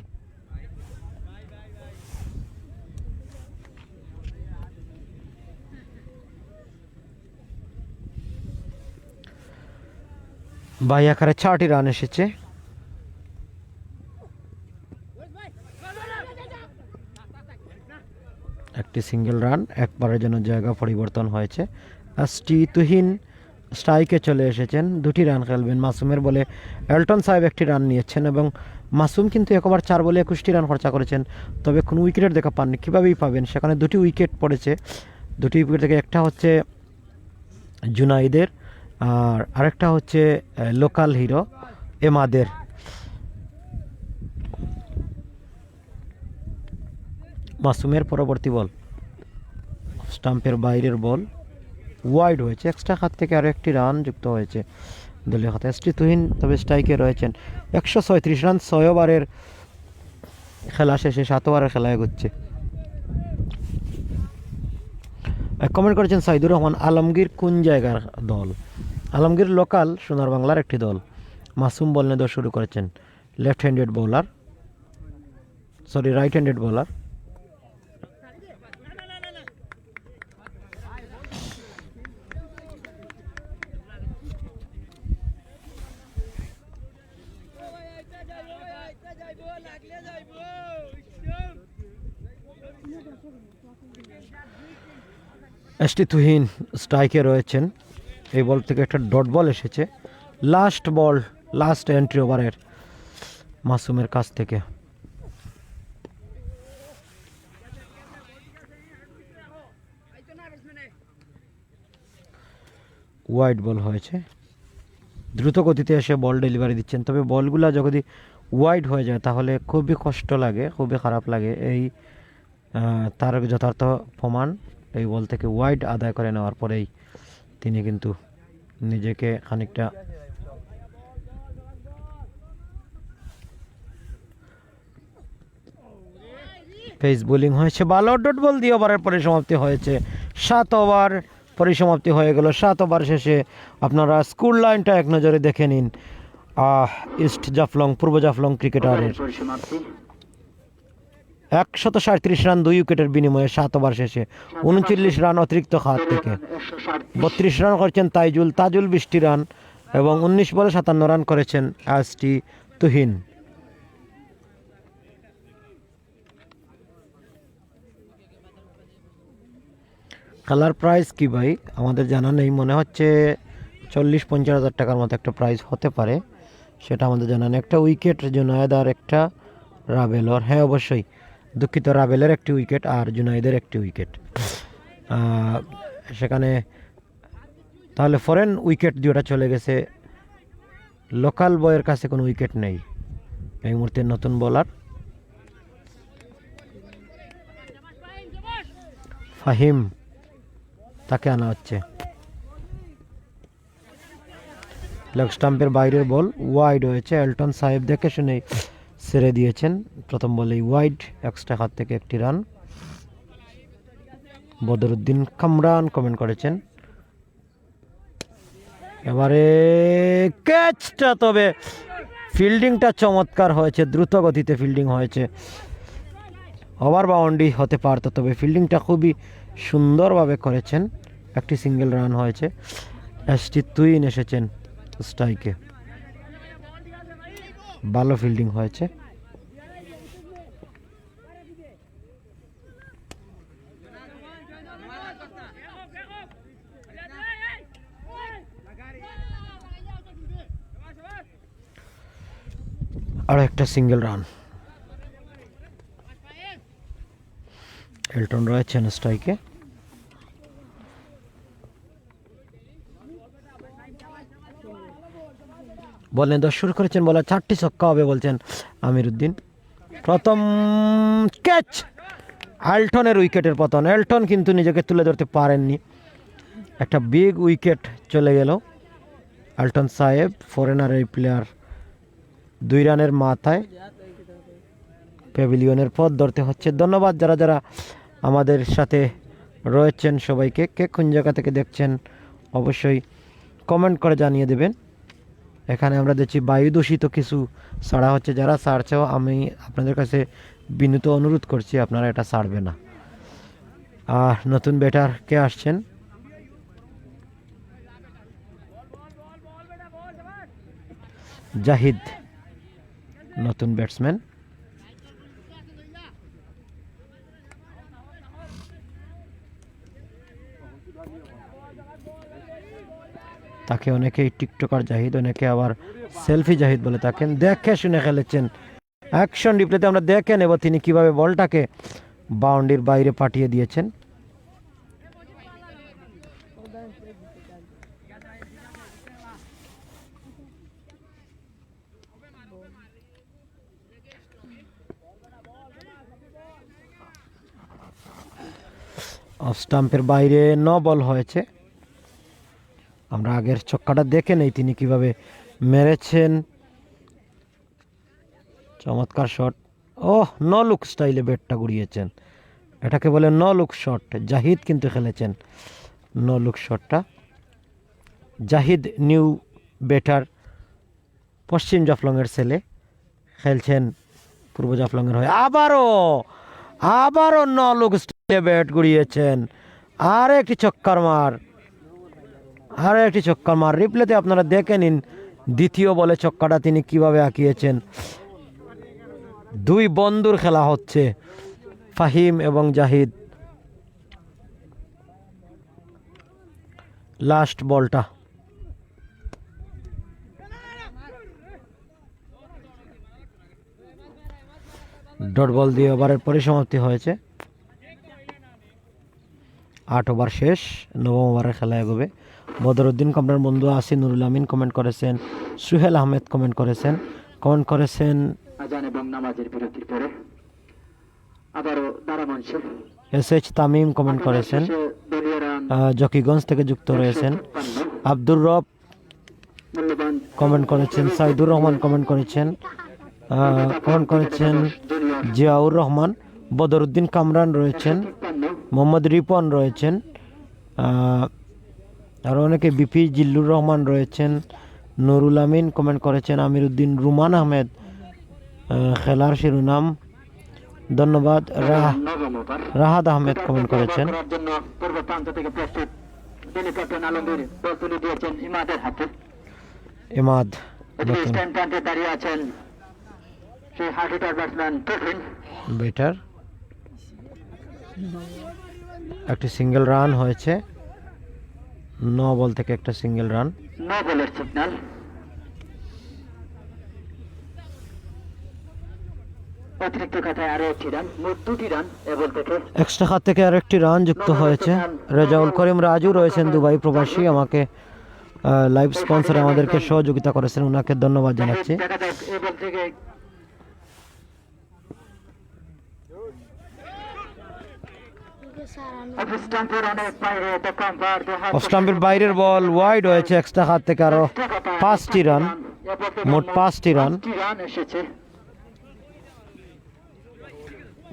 ভাই আকারে 6টি রান এসেছে। একটি সিঙ্গেল রান, একবারের জন্য জায়গা পরিবর্তন হয়েছে। এসটি তুহিন স্ট্রাইকে চলে এসেছেন, 2টি রান খেলবেন। মাসুমের বলে এলটন সাহেব একটি রান নিয়েছেন এবং মাসুম কিন্তু একবার 4 বলে 21টি রান খরচা করেছেন, তবে কোনো উইকেটের দেখা পাননি। কীভাবেই পাবেন, সেখানে 2টি উইকেট পড়েছে। 2টি উইকেট থেকে একটা হচ্ছে জুনাইদের আর আরেকটা হচ্ছে লোকাল হিরো এমাদের। মাসুমের পরবর্তী বল স্টাম্পের বাইরের বল, ওয়াইড হয়েছে। এক্সট্রা হাত থেকে আরও একটি রান যুক্ত হয়েছে দলীয় খাতে। এসটি তুহিন তবে স্ট্রাইকে রয়েছেন। 136 রান 6 ওভারের খেলা শেষে 7 ওভারের খেলা এগোচ্ছে। কমেন্ট করেছেন সাইদুর রহমান, আলমগীর কোন জায়গার দল? আলমগীর লোকাল সোনার বাংলার একটি দল। মাসুম বল নিয়ে শুরু করেছেন, left handed bowler, sorry right handed bowler. ST Tuhin স্ট্রাইকে রয়েছেন। এই বল থেকে একটা ডট বল এসেছে, লাস্ট বল, লাস্ট এন্ট্রি ওভারের মাসুমের কাছ থেকে। ওয়াইড বল হয়েছে, দ্রুত গতিতে এসে বল ডেলিভারি দিচ্ছেন, তবে বলগুলা যদি ওয়াইড হয়ে যায় তাহলে খুবই কষ্ট লাগে, খুবই খারাপ লাগে। এই তার যথার্থ প্রমাণ এই বল থেকে ওয়াইড আদায় করে নেওয়ার পরেই তিনি কিন্তু নিজেকে খানিকটা পেস বোলিং হয়েছে, ভালো ডট বল দিয়ে ওভারের পরিসমাপ্তি হয়েছে। 7 ওভার পরিসমাপ্তি হয়ে গেল। 7 ওভার শেষে আপনারা স্কোর লাইনটা এক নজরে দেখে নিন। ইস্ট জাফলং, পূর্ব জাফলং ক্রিকেটারের পরিসমাপ্তি 137 রান 2 উইকেটের বিনিময়ে 7 ওভার শেষে 39 রান অতিরিক্ত খাত থেকে। 32 রান করেছেন তাজুল 20টি রান এবং 19 বলে 57 রান করেছেন এসটি তুহিন। খেলার প্রাইস কি ভাই আমাদের জানা নেই, মনে হচ্ছে 40-50 হাজার টাকার মতো একটা প্রাইস হতে পারে, সেটা আমাদের জানা নেই। একটা উইকেট জুনায়েদ আর একটা রাবেলর, হ্যাঁ অবশ্যই দুঃখিত, রাবেলের একটি উইকেট আর জুনায়েদের একটি উইকেট। সেখানে তাহলে ফরেন উইকেট দুটা চলে গেছে, লোকাল বয়ের কাছে কোনো উইকেট নেই। এই মুহূর্তে নতুন বোলার ফাহিম, তাকে আনা হচ্ছে। লেগ স্টাম্পের বাইরের বল ওয়াইড হয়েছে, এলটন সাহেব দেখে শুনে ছেড়ে দিয়েছেন। প্রথম বলেই ওয়াইড, এক্সট্রা হাত থেকে একটি রান। বদরুদ্দিন কামরান কমেন্ট করেছেন। এবারে ক্যাচটা, তবে ফিল্ডিংটা চমৎকার হয়েছে, দ্রুত গতিতে ফিল্ডিং হয়েছে, ওভার বাউন্ডারি হতে পারত, তবে ফিল্ডিংটা খুবই সুন্দরভাবে করেছেন। একটি সিঙ্গেল রান হয়েছে। এসটি তুহিন এসেছেন স্ট্রাইকে, ভালো ফিল্ডিং হয়েছে। আর একটা সিঙ্গেল রান। এলটন রয়েছেন স্ট্রাইকে। বলেন 10 শুরু করেছেন, বলার 4টি ছক্কা হবে বলছেন আমির উদ্দিন। প্রথম ক্যাচ, এলটনের উইকেটের পতন। এলটন কিন্তু নিজেকে তুলে ধরতে পারেননি, একটা বিগ উইকেট চলে গেল। এলটন সাহেব ফরেনার এই প্লেয়ার 2 রানের মাথায় প্যাভিলিয়নের পথ ধরতে হচ্ছে। ধন্যবাদ যারা যারা আমাদের সাথে রয়েছেন সবাইকে। কে কোন জায়গা থেকে দেখছেন অবশ্যই কমেন্ট করে জানিয়ে দেবেন। এখানে আমরা দেখছি বায়ু দূষিত কিছু ছাড়া হচ্ছে, যারা ছাড়ছেও আমি আপনাদের কাছে বিনীত অনুরোধ করছি আপনারা এটা ছাড়বে না। আর নতুন ব্যাটার কে আসছেন? জাহিদ নতুন ব্যাটসম্যান। তাকে অনেকেই টিকটকার জাহিদ, অনেকে আবার সেলফি জাহিদ বলে থাকেন। দেখে শুনে খেলেছেন, অ্যাকশন রিপ্লেতে আমরা দেখে নেব তিনি কিভাবে বলটাকে বাউন্ডারির বাইরে পাঠিয়ে দিয়েছেন। অফ স্টাম্পের বাইরে 9 বল হয়েছে। আমরা আগের ছক্কাটা দেখে নেই তিনি কিভাবে মেরেছেন, চমৎকার শট। নো লুক স্টাইলে ব্যাটটা ঘুরিয়েছেন, এটাকে বলে নো লুক শট। জাহিদ কিন্তু খেলেছেন নো লুক শটটা। জাহিদ নিউ ব্যাটার, পশ্চিম জাফলংয়ের ছেলে, খেলছেন পূর্ব জাফলংয়ের হয়ে। আবারও নো লুক স্টাইলে ব্যাট ঘুরিয়েছেন। আর একটি ছক্কার মার, রিপ্লেতে আপনারা দেখে নিন দ্বিতীয় বলে ছক্কাটা তিনি কিভাবে আঁকিয়েছেন। 2 বন্ধুর খেলা হচ্ছে, ফাহিম এবং জাহিদ। লাস্ট বলটা। ডট বল দিয়ে ওভারের পরিসমাপ্তি হয়েছে। 8 ওভার শেষ, 9ম ওভারের খেলা এগোবে। বদরুদ্দিন কমরার বন্ধু আসি নুরুল আমিন কমেন্ট করেছেন, সুহেল আহমেদ কমেন্ট করেছেন আজান এবং নামাজের বিরতির পরে আবারও দ্বারা মঞ্চে এসএইচ তামিম কমেন্ট করেছেন, দলীয় রান জকিগঞ্জ থেকে যুক্ত রয়েছেন। 156 আব্দুর রব মূল্যবান কমেন্ট করেছেন, সাইদুর রহমান কমেন্ট করেছেন জুনিয়র জিয়াউর রহমান, বদরুদ্দিন কামরান রয়েছেন, 53 মোহাম্মদ রিপন রয়েছেন, আরও অনেকে বিপি জিল্লুর রহমান রয়েছেন, নুরুল আমিন কমেন্ট করেছেন, আমির উদ্দিন, রুমান আহমেদ খেলার শিরোনাম, ধন্যবাদ। নবম ওভার রাহাত আহমেদ কমেন্ট করেছেন। করার জন্য পূর্ব প্রান্ত থেকে প্রস্তুত দিল্লি ক্যাপ্টেন আলমগীর বল তুলে দিয়েছেন ইমাদের হাতে। ইমাদ এদিকে স্ট্যান্ড প্রান্তে দাঁড়িয়ে আছেন সেই হার্ড হিটার ব্যাটসম্যান তুফিন। বেটার, একটি সিঙ্গেল রান হয়েছে, 9 বল থেকে একটা সিঙ্গেল রান। 9 বলের সিগন্যাল। অতিরিক্ত কথায় আরো একটি রান, মোট 2টি রান এ বল থেকে। এক্সট্রা খাত থেকে আরেকটি রান যুক্ত হয়েছে। রেজাউল করিম রাজু রয়েছেন দুবাই প্রবাসী, আমাকে লাইভ স্পন্সরে আমাদেরকে সহযোগিতা করেছেন, ওনাকে ধন্যবাদ জানাচ্ছি। দেখা যাক এ বল থেকে অফ স্টাম্পের অনেক বাইরে দেখা অফ স্টাম্পের বাইরের বল ওয়াইড হয়েছে, এক্সট্রা খাত থেকে আরো 5টি রান, মোট 5টি রান। রান এসেছে।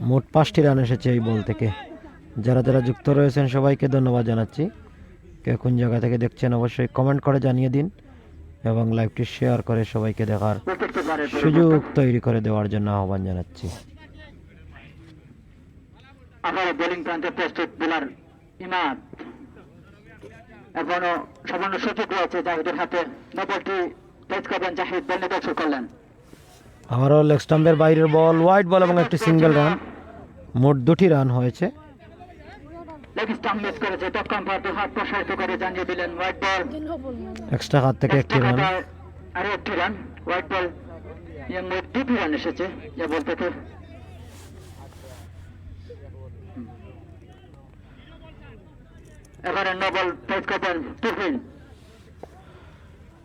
মোট 5টি রান এসেছে এই বল থেকে। যারা যারা যুক্ত রয়েছেন সবাইকে ধন্যবাদ জানাচ্ছি। কে কোন জায়গা থেকে দেখছেন অবশ্যই কমেন্ট করে জানিয়ে দিন এবং লাইভটি শেয়ার করে সবাইকে দেখার সুযোগ তৈরি করে দেওয়ার জন্য আহ্বান জানাচ্ছি। আবার বোলিং প্রান্তে প্রস্তুত বোলার ইমাদ। এখনো সামান্য সুযোগ রয়েছে জাহিদের হাতে। বলটি পেস করবেন জাহিদ, বল নিতে শুরু করলেন। আবারও লেগ স্টাম্পের বাইরের বল ওয়াইড বল এবং একটি সিঙ্গেল রান, মোট 2টি রান হয়েছে। লেগ স্টাম্প মিস করেছে, টপ কম্পার হাত প্রসারিত করে জানিয়ে দিলেন হোয়াইট বল। এক্সট্রা হাত থেকে একটি রান, আরো একটি রান হোয়াইট বল। মোট 2টি রান এসেছে এ বল থেকে। এবারে নো বল পেস করবেন তুফিন,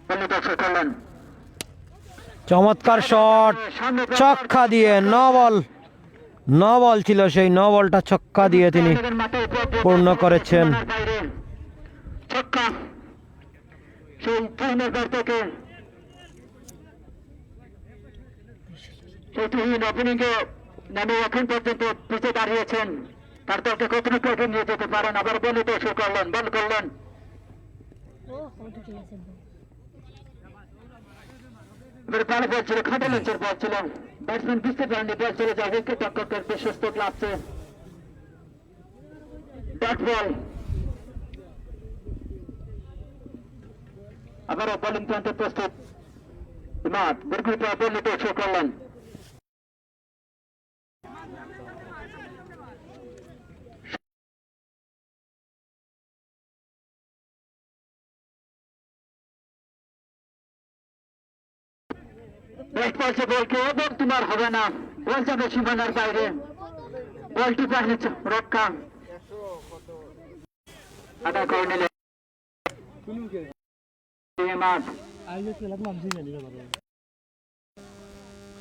বল নিতে শুরু করলেন। চমৎকার শট, ছক্কা দিয়ে 9 বল ছিল, সেই 9 বলটা ছক্কা দিয়ে তিনি পূর্ণ করেছেন। ছক্কা সেই তুহিনের ব্যাট থেকে। সেই তুহিন ওপেনিংয়ে নামে এখন পর্যন্ত পিছে দাঁড়িয়েছেন। তার দলকে কতটুকু এগিয়ে নিয়ে যেতে পারেন। আবার বল নিতে শুরু করলেন, বল করলেন। এবারে ভালো বল ছিল, খাটো লঞ্চের বল ছিল, ব্যাটসম্যান বুঝতে পারেননি বল চলে যায় উইকেট রক্ষকের বিশ্বস্ত গ্লাভসে। Dot ball. আবারও বোলিং প্রান্তে প্রস্তুত ইমাদ, দীর্ঘিত বল নিতে শুরু করলেন। ব্যাট বলছে বলকে, এবং তোমার হবে না, বল যাবে সীমানার বাইরে, বলটি বাইরে রক্ষা আদায় করে নিলেন।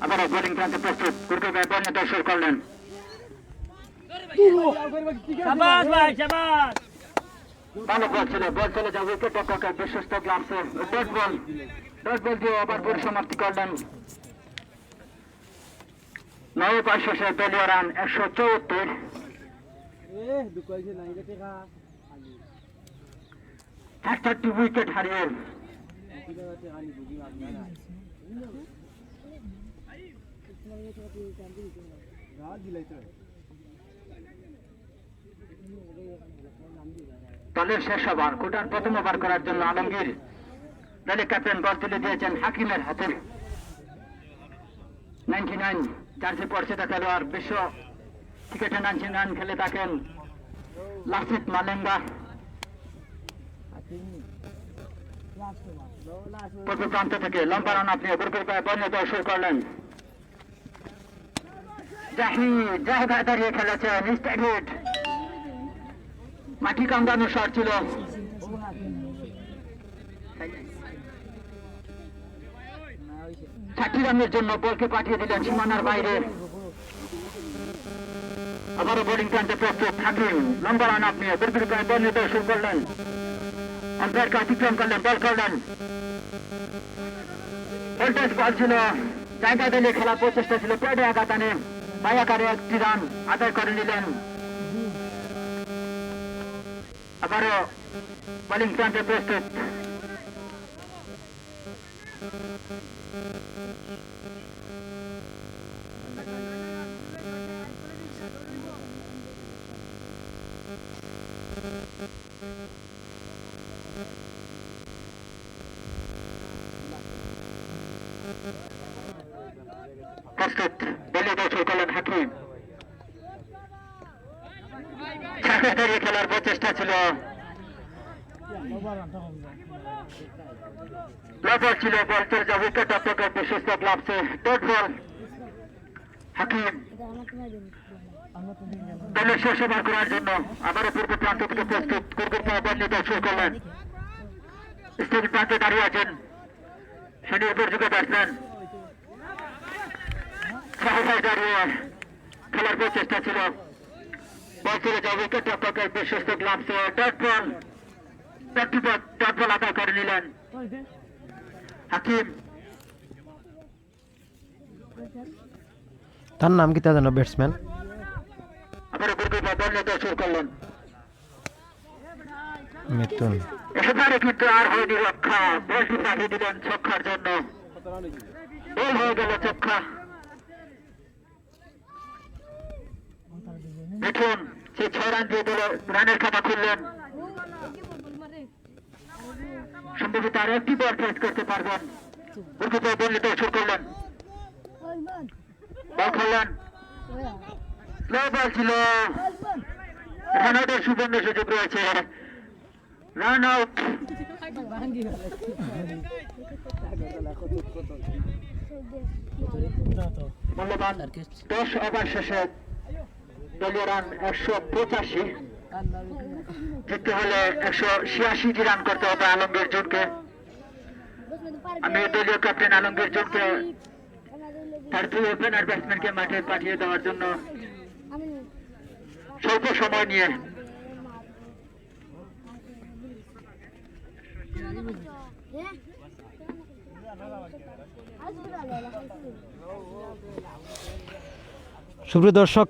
আবার বোলিং প্রান্তে প্রস্তুত গুরুকে বল নিতে শুরু করলেন। ভালো বল ছিল, বল চলে যায় উইকেট রক্ষকের বিশ্বস্ত গ্লাভসে। ডট বল দিয়ে আবার পরিসমাপ্তি করলেন। 9 ওভার শেষে দলীয় রান 174। একটি উইকেট হারিয়ে দলের শেষ ওভার কোটার প্রথম ওভার করার জন্য আলমগীর দলের ক্যাপ্টেন বল তুলে দিয়েছেন হাকিমের হাতে। 99 জার্সি পড়ছে তা খেলোয়াড়, বিশ্ব ক্রিকেটে 99 রান খেলে থাকেন লাসিত মালেঙ্গা। পূর্ব প্রান্ত থেকে লম্বা রান আপনি বুরকুর পায়ে বল নিয়ে শুরু করলেন। জাহিদ দাঁড়িয়ে খেলেছেন স্ট্রাইক হিট, মাটি কামড়ানো শট ছিল। 60 রানের জন্য বলকে পাঠিয়ে দিলেন সীমানার বাইরে। আবারও বোলিং প্রান্তে প্রস্তুত হাকিম, লম্বা রান আপনি বুরকুর পায়ে বল নিয়ে শুরু করলেন। আম্পায়ারকে অতিক্রম করলেন, বল করলেন। ভোল্টেজ বল ছিল, জায়গা দিলে খেলার প্রচেষ্টা ছিল, প্যাডে আঘাত আনে বায়াকারে একটি রান আদায় করে নিলেন। আবারও বোলিং প্রান্তে প্রস্তুত। প্রস্তুত বলে দর্শক করলেন হাকিম। দাঁড়িয়ে খেলার প্রচেষ্টা ছিল, লবর ছিল, বল চলে যা উইকেট রক্ষকের বিশ্বস্ত গ্লাভসে ডট বল। হাকিম দলের শেষ ওভার করার জন্য আবারও পূর্ব প্রান্ত থেকে প্রস্তুত। কুরকুর পায়ে বল নিয়ে শুরু করলেন। স্টেজ প্রান্তে দাঁড়িয়ে আছেন স্বনির্ভরযোগ্য ব্যাটসম্যান সহসায় দাঁড়িয়ে খেলার প্রচেষ্টা ছিল, বল চলে যা উইকেট রক্ষকের বিশ্বস্ত গ্লাভসে ডট বল। ডট বল আদায় করে নিলেন হাকিম। তার নাম কি তা জানো ব্যাটসম্যান? আবারও কুরকুর পায়ে বল নিয়ে শুরু করলেন। মিথুন এবারে কিন্তু আর হয়নি রক্ষা, বলটি পাঠিয়ে দিলেন ছক্কার জন্য, বল হয়ে গেল ছক্কা। মিঠুন সে 6 রান দিয়ে দিল, রানের খাতা খুললেন। সম্ভবত আর একটি বল ফেস করতে পারবেন। কুরকুর পায়ে বল নিতে শুরু করলেন, বল খেললেন, স্লো বল ছিল, রান আউটের সুবর্ণ সুযোগ রয়েছে, রান আউট। মূল্যবান 10 ওভার শেষে দলীয় রান 185, জিততে হলে 186 রান করতে হবে আলমগীর জুনকে। আমি দলীয় ক্যাপ্টেন আলমগীর জুনকে তার 2 ওপেনার ব্যাটসম্যানকে মাঠে পাঠিয়ে দেওয়ার জন্য স্বল্প সময় নিয়ে সুপ্রিয় দর্শক,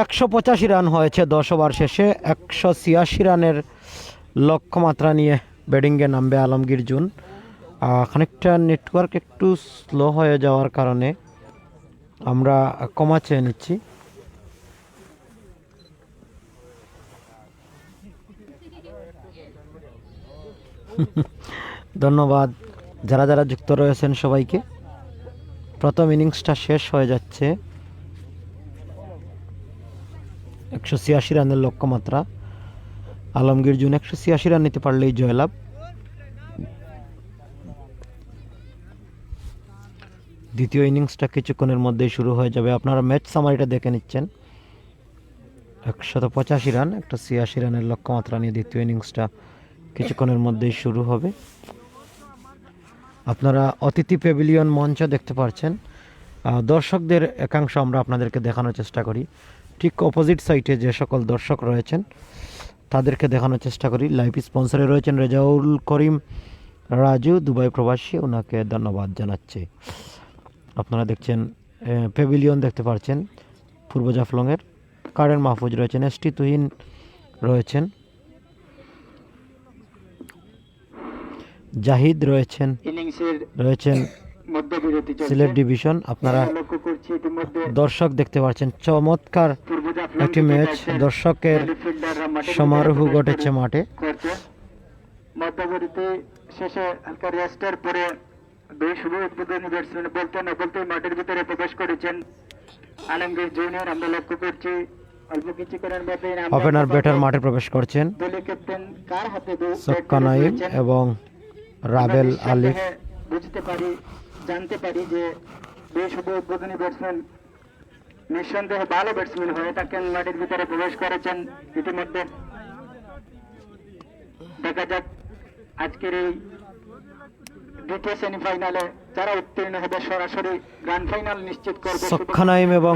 185 রান হয়েছে 10 ওভার শেষে। 186 রানের লক্ষ্যমাত্রা নিয়ে ব্যাটিংয়ে নামবে আলমগীর জুন। খানিকটা নেটওয়ার্ক একটু স্লো হয়ে যাওয়ার কারণে আমরা ক্ষমা চেয়ে নিচ্ছি। ধন্যবাদ যারা যারা যুক্ত রয়েছেন সবাইকে। প্রথম ইনিংসটা শেষ হয়ে যাচ্ছে, 186 রানের লক্ষ্যমাত্রা। আলমগীর জুন 186 রান নিতে পারলেই জয়লাভ। দ্বিতীয় ইনিংসটা কিছুক্ষণের মধ্যেই শুরু হয়ে যাবে। আপনারা ম্যাচ সামারিটা দেখে নিচ্ছেন। 185 রান 186 রানের লক্ষ্যমাত্রা নিয়ে দ্বিতীয় ইনিংসটা কিছুক্ষণের মধ্যেই শুরু হবে। আপনারা অতিথি প্যাভিলিয়ন মঞ্চ দেখতে পাচ্ছেন। দর্শকদের একাংশ আমরা আপনাদেরকে দেখানোর চেষ্টা করি। ঠিক অপোজিট সাইডে যে সকল দর্শক রয়েছেন তাদেরকে দেখানোর চেষ্টা করি। লাইভ স্পন্সরে রয়েছেন রেজাউল করিম রাজু, দুবাই প্রবাসী, ওনাকে ধন্যবাদ জানাচ্ছি। আপনারা দেখছেন প্যাভিলিয়ন দেখতে পাচ্ছেন পূর্ব জাফলংয়ের। কারেন মাহফুজ রয়েছেন, এসটি তুহিন রয়েছেন, জাহিদ রয়েছেন, রয়েছেন সিলেট ডিভিশন। আপনারা দর্শক দেখতে পাচ্ছেন, চমৎকার একটি ম্যাচ, দর্শকের সমারোহ ঘটেছে মাঠে। মধ্যবর্তী শেষে হালকা রেস্টের পরে 2 শুভ উদ্বোধনী ব্যাটসম্যান বলতে না বলতে মাঠের ভিতরে প্রবেশ করেছেন আলমগীর জুনিয়র। আমরা লক্ষ্য করছি অল্প কিছুক্ষণের মধ্যে ওপেনার ব্যাটার মাঠে প্রবেশ করছেন দলীয় ক্যাপ্টেন কার হাতে ছক্কা নাইম এবং রাবেল আলিফ। বুঝতে পারি, জানতে পারি যে বেশ উদ্বোধনী ব্যাটসম্যান নিঃসন্দেহে ভালো ব্যাটসম্যান হয়ে থাকেন, মাঠের ভিতরে প্রবেশ করেছেন ইতিমধ্যে। দেখা যাক আজকের এই দ্বিতীয় সেমিফাইনালে যারা উত্তীর্ণ হবে সরাসরি গ্র্যান্ড ফাইনাল নিশ্চিত করবে। ছক্কা নাইম এবং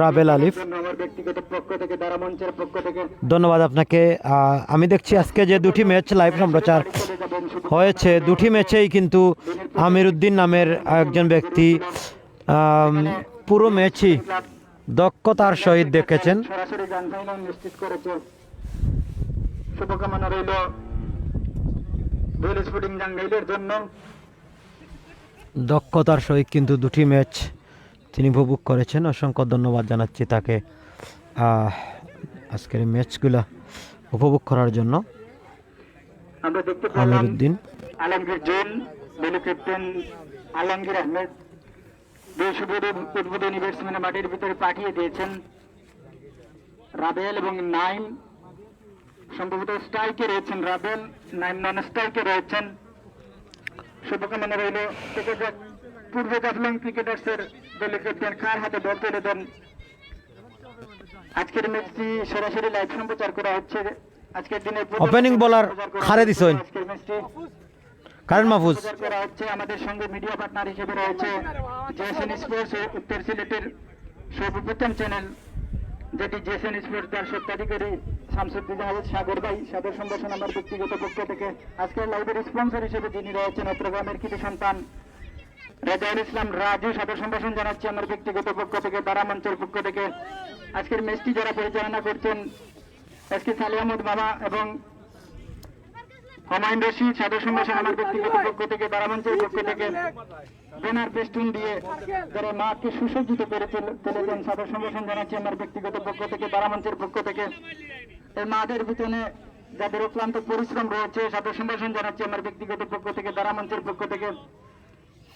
রাবেল আলিফ। আমার ব্যক্তিগত পক্ষ থেকে, দ্বারা মঞ্চের পক্ষ থেকে ধন্যবাদ আপনাকে। আমি দেখছি আজকে যে দুটি ম্যাচ লাইভ সম্প্রচার হয়েছে, দুটি ম্যাচেই কিন্তু আমির উদ্দিন নামের একজন ব্যক্তি পুরো ম্যাচই দক্ষতার সহিত দেখেছেন। সরাসরি গ্র্যান্ড ফাইনাল নিশ্চিত করেছে। শুভকামনা রইল রয়্যাল স্পোর্টিং টাঙ্গাইলের জন্য। দক্ষতার সহিত কিন্তু দুটি ম্যাচ তিনি উপভোগ করেছেন। অসংখ্য ধন্যবাদ জানাচ্ছি তাকে আজকের এই ম্যাচগুলো উপভোগ করার জন্য। আমরা দেখতে আমির পেলাম উদ্দিন, আলমগীর জৈন, দলীয় ক্যাপ্টেন আলমগীর আহমেদ বেশ উদ্বোধনী ব্যাটসম্যানের মাঠের ভিতরে পাঠিয়ে দিয়েছেন। রাবেল এবং নাইম সম্ভবত স্ট্রাইকে রয়েছেন, রাবেল নাইম নন স্ট্রাইকে রয়েছেন। শুভকামনা রইল। থেকে যাক পূর্ব জাফলং ক্রিকেটার্সের দলীয় ক্যাপ্টেন কার হাতে বল তুলে দেন। আজকের ম্যাচটি সরাসরি লাইভ সম্প্রচার করা হচ্ছে। আজকের দিনে ওপেনিং বোলার খারে দিছেন আজকের ম্যাচটি কারেন মাহফুজ। করা হচ্ছে। আমাদের সঙ্গে মিডিয়া পার্টনার হিসেবে রয়েছে জেএসএন স্পোর্টস ও উত্তর সিলেটের সর্বপ্রথম চ্যানেল, যেটি জেএসএন স্পোর্টস তার স্বত্বাধিকারী শামসুদ্দিন আহমেদ সাগর ভাই। সাদর সম্ভাষণ আমার ব্যক্তিগত পক্ষ থেকে। আজকের লাইভের স্পন্সর হিসেবে যিনি রয়েছেন অত্রগ্রামের কৃতি সন্তান রেজাউল ইসলাম রাজু, সাদর সম্ভাষণ জানাচ্ছি আমার ব্যক্তিগত পক্ষ থেকে, দ্বারা মঞ্চের পক্ষ থেকে। আজকের ম্যাচটি যারা পরিচালনা করছেন এসকে সালি আহমদ মামা এবং হুমায়ুন রশিদ, সাদর সম্ভাষণ আমার ব্যক্তিগত পক্ষ থেকে, দ্বারা মঞ্চের পক্ষ থেকে। ব্যানার পেস্টুন দিয়ে যারা মাঠকে সুসজ্জিত করে তুলেছেন, সাদর সম্ভাষণ জানাচ্ছি আমার ব্যক্তিগত পক্ষ থেকে, দ্বারা মঞ্চের পক্ষ থেকে। এই মাঠের পিছনে যাদের অক্লান্ত পরিশ্রম রয়েছে, সাদর সম্ভাষণ জানাচ্ছি আমার ব্যক্তিগত পক্ষ থেকে, দ্বারা মঞ্চের পক্ষ থেকে।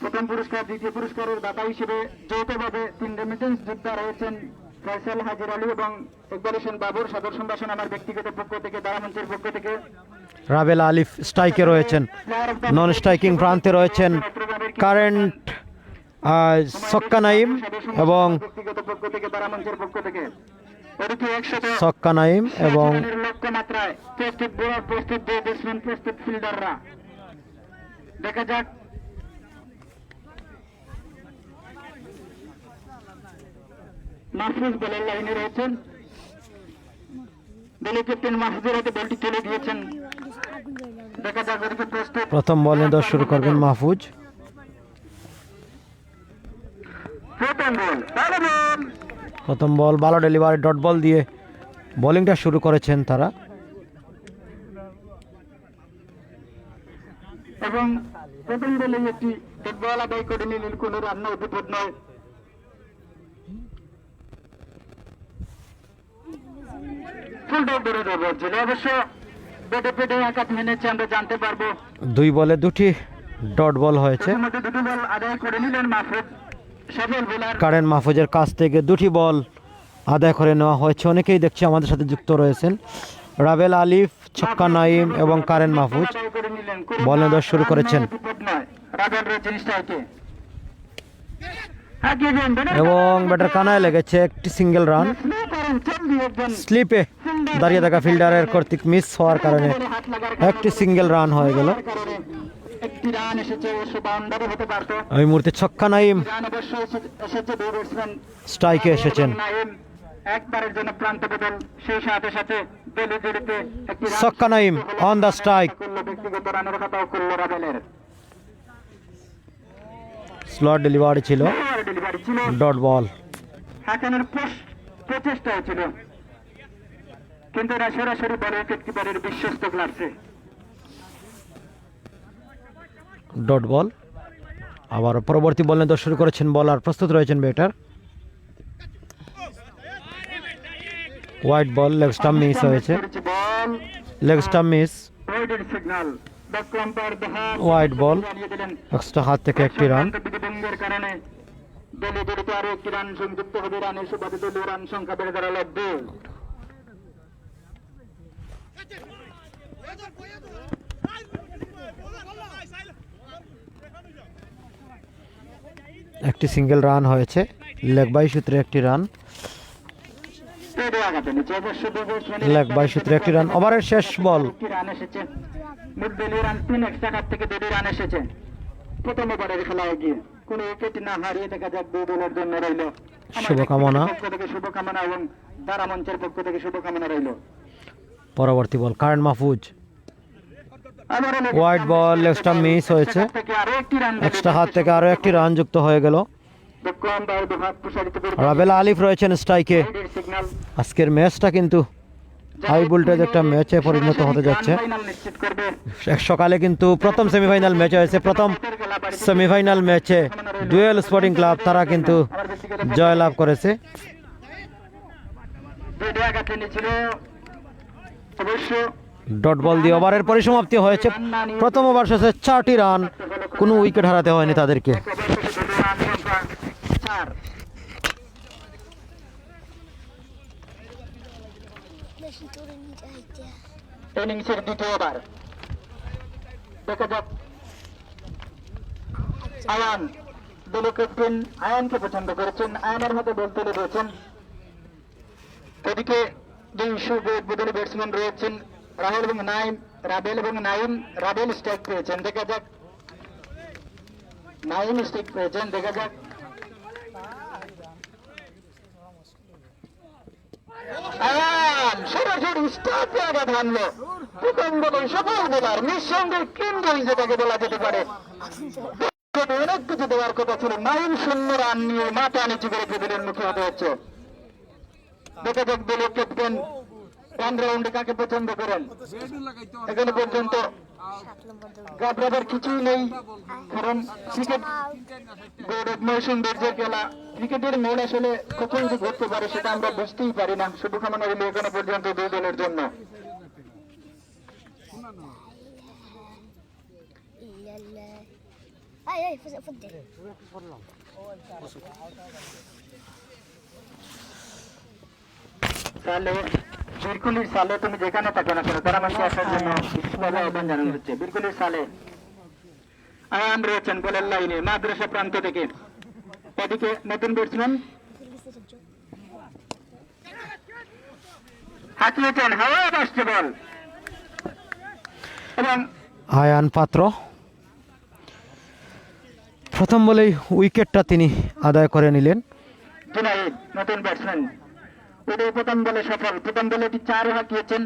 প্রথম পুরস্কার, দ্বিতীয় পুরস্কারের দাতা হিসেবে যৌথভাবে 3 রেমিটেন্স যোদ্ধা রয়েছেন ফয়সাল হাজির আলী এবং ইকবাল হোসেন বাবুর, সাদর সম্ভাষণ আমার ব্যক্তিগত পক্ষ থেকে, দ্বারা মঞ্চের পক্ষ থেকে। রাবেল আলিফ স্ট্রাইকে রয়েছেন, নন স্ট্রাইকিং প্রান্তে রয়েছেন কারেন্ট ছক্কা নাইম এবং ব্যক্তিগত পক্ষ থেকে, দ্বারা মঞ্চের পক্ষ থেকে। ওদিকে 100 ছক্কা নাইম এবং লক্ষ্যমাত্রায় প্রস্তুত বোলার, প্রস্তুত ব্যাটসম্যান, প্রস্তুত ফিল্ডাররা। দেখা যাক মাহফুজ বলের লাইনে রয়েছেন, দলীয় ক্যাপ্টেন মাহফুজের হাতে বলটি তুলে দিয়েছেন। দেখা যাক ওদিকে প্রস্তুত। প্রথম বলে 10 শুরু করবেন মাহফুজ। প্রথম বল ভালো ডেলিভারি, ডট বল দিয়ে বোলিংটা শুরু করেছেন তারা। এবং প্রথম বলে একটি ডট বল আদায় করে নিলেন, কোন রান্না বিপদ নয়। ফুল ডট ধরে দেবো ছিল, অবশ্য বেটে পেটে একা মেনেছে আমরা জানতে পারবো। 2 বলে 2টি ডট বল হয়েছে। প্রথমত 2টি বল আদায় করে নিলেন মাহফুজ, সফল বোলার। কারেন মাহফুজের কাছ থেকে 2টি বল আদায় করে নেওয়া হয়েছে। অনেকেই দেখছি আমাদের সাথে যুক্ত রয়েছেন। রাবেল আলিফ, ছক্কা নাইম এবং কারেন মাহফুজ বলে 10 শুরু করেছেন এবং ব্যাটার কানায় লেগেছে একটি সিঙ্গেল রান। স্লিপে দাঁড়িয়ে থাকা ফিল্ডারের কর্তৃক মিস হওয়ার কারণে একটি সিঙ্গেল রান হয়ে গেল। একটি রান এসেছে, অবশ্য বাউন্ডারি হতে পারতো। এই মুহূর্তে ছক্কা নাইম রান অবশ্য এসেছে, 2 ব্যাটসম্যান স্ট্রাইকে এসেছেন। নাইম একবারের জন্য প্রান্ত বদল, সেই সাথে সাথে দলে জড়িতে একটি রান। ছক্কা নাইম অন দ্য স্ট্রাইক। ব্যক্তিগত রানের কথাও করলো রাবেলের। স্লট ডেলিভারি ছিল, ডেলিভারি ছিল, ডট বল। হাসানের প্রচেষ্টা ছিল, কিন্তু এরা সরাসরি বলে উইকেটকিপারের বিশ্বস্ত গ্লাভসে। Dot ball. আবার পরবর্তী বলে 10 শুরু করেছেন বলার, প্রস্তুত রয়েছেন batter. White ball, leg stump miss হয়েছে, leg stump miss. White ball, extra হাত থেকে একটি রান। কারণে দলীয় জুটিতে আরো একটি রান সংযুক্ত হবে, রানের সুবাদে দলীয় রান সংখ্যা বেড়ে দাঁড়ালো 2। একটি সিঙ্গেল রান হয়েছে, লেগ বাই সূত্রে একটি রান, লেগ বাই সূত্রে একটি রান। ওভারের শেষ বল। রান এসেছে, মোট দলীয় রান 3 এক্সট্রা কাপ থেকে 2 রান এসেছে প্রথম ওভারের খেলায় গিয়ে। কোনো উইকেট না হারিয়ে দেখা যাক 2 দলের জন্য রইল শুভকামনা। পক্ষ থেকে শুভকামনা এবং তারা মঞ্চের পক্ষ থেকে শুভকামনা রইল। পরবর্তী বল current Mahfuz, white ball, লেগটা miss হয়েছে, এক্সট্রা হাত থেকে আরো একটি রান যুক্ত হয়ে গেল। রাবেলা আলিফ রয়েছেন স্ট্রাইকে। আজকের ম্যাচটা কিন্তু হাই ভোল্টেজ একটা ম্যাচে পরিণত হতে যাচ্ছে। সকালে কিন্তু প্রথম সেমিফাইনাল ম্যাচ হয়েছে, প্রথম সেমিফাইনাল ম্যাচে ডুয়েল স্পোর্টিং ক্লাব তারা কিন্তু জয়লাভ করেছে। ডট বল দিয়ে ওভারের পরিসমাপ্তি হয়েছে। প্রথম ওভার শেষে 4টি রান, কোনো উইকেট হারাতে হয়নি তাদেরকে। ইনিংসের দ্বিতীয় ওভার দেখা যাক আয়ান, দলীয় ক্যাপ্টেন আয়ানকে পছন্দ করেছেন, আয়ানের হাতে বল তুলে দিয়েছেন। এদিকে 200 উদ্বোধনী ব্যাটসম্যান রয়েছেন রাহুল এবং নাইম, রাবেল এবং নাইম। রাবেল স্ট্রাইক পেয়েছেন, দেখা যাক। নাইম স্ট্রাইক পেয়েছেন, দেখা যাক। আয়ান সরাসরি স্টার্টে আঘাত হানলো। প্রথম বলে সফল বোলার, নিঃসন্দেহে কিং জয়ী যেটাকে বলা যেতে পারে। অনেক কিছু দেওয়ার কথা ছিল, 9 শূন্য রান নিয়ে মাথা নিচু করে টেবিলের মুখে হতে হচ্ছে। দেখা যাক দলীয় ক্যাপ্টেন 1 রাউন্ডে কাকে পছন্দ করেন। এখনো পর্যন্ত ঘাবড়াবার কিছুই নেই, কারণ ক্রিকেট সৌন্দর্যের খেলা। ক্রিকেটের মোড় আসলে কখন যে ঘটতে পারে সেটা আমরা বুঝতেই পারি না। শুভকামনা রইল এখনো পর্যন্ত 2 দলের জন্য। সালে বিরকুলির সালে তুমি যেখানে থাকো না কেন তারা মাসে আসার জন্য বিশেষভাবে আহ্বান জানানো হচ্ছে। বিরকুলির সালে আয়ান রয়েছেন বলের লাইনে মাদ্রাসা প্রান্ত থেকে। এদিকে নতুন ব্যাটসম্যান হাঁকিয়েছেন, হাওয়ায় আসছে বল এবং আয়ান পাত্র প্রথম বলেই উইকেটটা তিনি আদায় করে নিলেন। জুনাইদ নতুন ব্যাটসম্যান, ওদের প্রথম বলে সফল। প্রথম বলে 4 হাঁকিয়েছেন।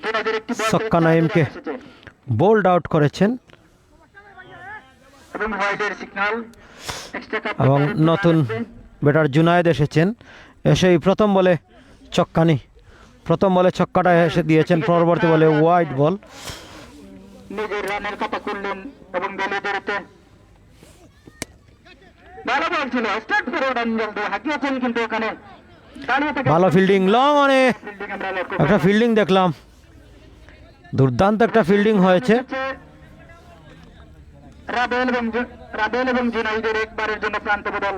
জুনাইদের একটি বল ছক্কা নাইমকে বোল্ড আউট করেছেন এবং হোয়াইটের সিগন্যাল এক্সট্রা কাপ। এবং নতুন ব্যাটার জুনায়েদ এসেছেন, এসেই প্রথম বলে ছক্কানি, প্রথম বলে ছক্কাটা এসে দিয়েছেন। পরবর্তী বলে হোয়াইট বল, নিজের রানের কথা করলেন এবং দলীয় দৌড়তে ভালো বল ছিল। স্টার্ট ফরওয়ার্ড অ্যাঙ্গেল দিয়ে হাঁকিয়েছেন, কিন্তু ওখানে দাঁড়িয়ে থেকে ভালো ফিল্ডিং, লং অনে ফিল্ডিং আমরা লক্ষ্য একটা ফিল্ডিং দেখলাম, দুর্দান্ত একটা ফিল্ডিং হয়েছে। রাবেল এবং জুনাইদের একবারের জন্য প্রান্ত বদল।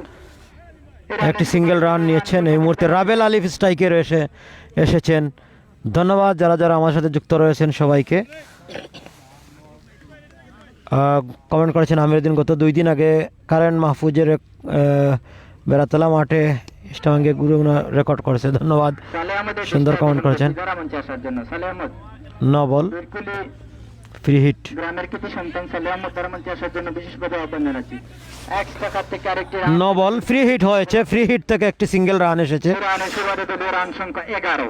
একটি সিঙ্গেল রান নিয়েছেন এই মুহূর্তে। রাবেল আলিফ স্ট্রাইকের এসেছেন। ধন্যবাদ যারা যারা আমার সাথে যুক্ত রয়েছেন সবাইকে। কমেন্ট করেছেন আমিরুদ্দিন, গত 2 দিন আগে কারেন্ট মাহফুজের বেড়াতলা মাঠে ইস্টামাঙ্গে গুরু রেকর্ড করেছে। ধন্যবাদ, সুন্দর কমেন্ট করেছেন। ন বল ফ্রি হিট। গ্রামের কৃতি সন্তান সালে আহমদ দারামঞ্চে আসার জন্য বিশেষভাবে আহ্বান জানাচ্ছি। 1 টাকা থেকে আরেকটি ন বল ফ্রি হিট হয়েছে, ফ্রি হিট থেকে একটি সিঙ্গেল রান এসেছে। রানের সুবাদে দলীয় রান সংখ্যা 11।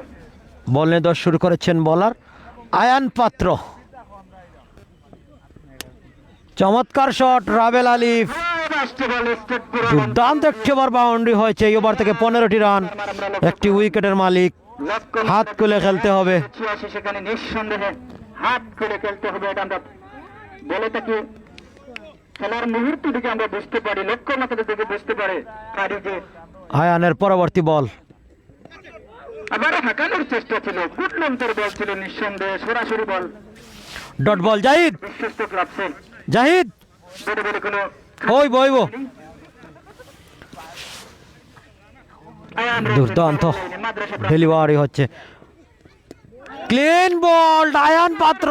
বল নিয়ে 10 শুরু করেছেন বোলার আয়ান পাত্র। চমৎকার শট রাবেল আলিফ, দুর্দান্ত একটি ওভার বাউন্ডারি হয়েছে। এই ওভার থেকে 15টি রান, একটি উইকেটের মালিক। হাত খুলে খেলতে হবে, সেখানে নিঃসন্দেহে হাত খুলে খেলতে হবে। এটা আমরা বলে থাকি, খেলার মুহূর্তটিকে আমরা বুঝতে পারি, লক্ষ্য মাত্রা থেকে বুঝতে পারি যে আয়ানের পরবর্তী বল আবার হাঁকানোর চেষ্টা ছিল, গুড লেন্থের বল ছিল, নিঃসন্দেহে সরাসরি বল। ডট বল জাহিদ, বিশ্বস্ত ক্লাবসে জাহিদ বলে কোনো ওই বইব দুর্দান্ত ডেলিভারি হচ্ছে, clean ball, Ayan Patra,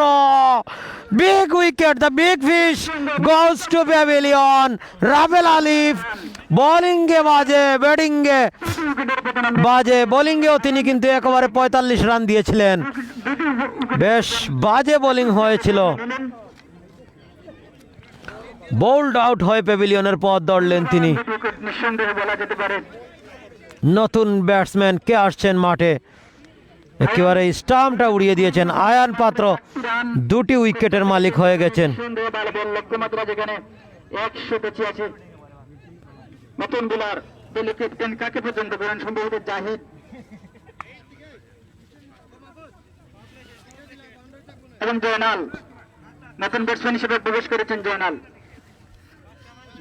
big wicket, the big fish goes to pavilion. Rafel Alif বোলিংয়ে বাজে, ব্যাটিংয়ে বাজে, বোলিংয়েও তিনি কিন্তু একেবারে 45 রান দিয়েছিলেন। বেশ বাজে বোলিং হয়েছিল। বোল্ড আউট হয়ে প্যাভিলিয়নের পথ ধরলেন তিনি। নিঃসন্দেহে বলা যেতে পারে নতুন ব্যাটসম্যান কে আসছেন মাঠে, একেবারে স্টাম্পটা উড়িয়ে দিয়েছেন। আয়ান পাত্র 2টি উইকেটের মালিক হয়ে গেছেন। নিঃসন্দেহে ভালো বল, লক্ষ্যমাত্রা যেখানে 185। নতুন বোলার দলীয় ক্যাপ্টেন কাকে পছন্দ করেন? সম্ভবত জাহিদ এবং জয়নাল নতুন ব্যাটসম্যান হিসেবে প্রবেশ করেছেন। জয়নাল,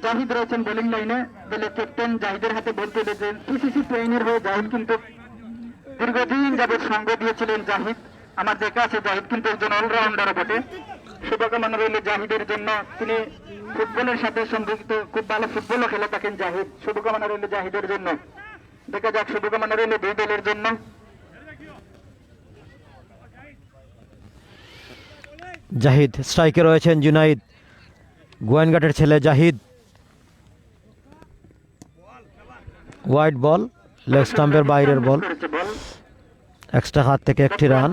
জাহিদ রয়েছেন বোলিং লাইনে। দলীয় ক্যাপ্টেন জাহিদের হাতে বল তুলে দেন। পিসিসি ট্রেইনার হয়ে জাহিদ কিন্তু দীর্ঘদিন যাবৎ সঙ্গ দিয়েছিলেন। জাহিদ আমার দেখা আছে, জাহিদ কিন্তু একজন অলরাউন্ডার বটে। শুভকামনা রইল জাহিদের জন্য। তিনি ফুটবলের সাথে সম্পৃক্ত, খুব ভালো ফুটবলও খেলে থাকেন জাহিদ। শুভকামনা রইল জাহিদের জন্য। দেখা যাক, শুভকামনা রইল দুই দলের জন্য। জাহিদ, স্ট্রাইকে রয়েছেন জুনাইদ, গোয়েনঘাটের ছেলে জাহিদ। ওয়াইড বল, লেগ স্টাম্পের বাইরের বল, এক্সট্রা হাত থেকে একটি রান।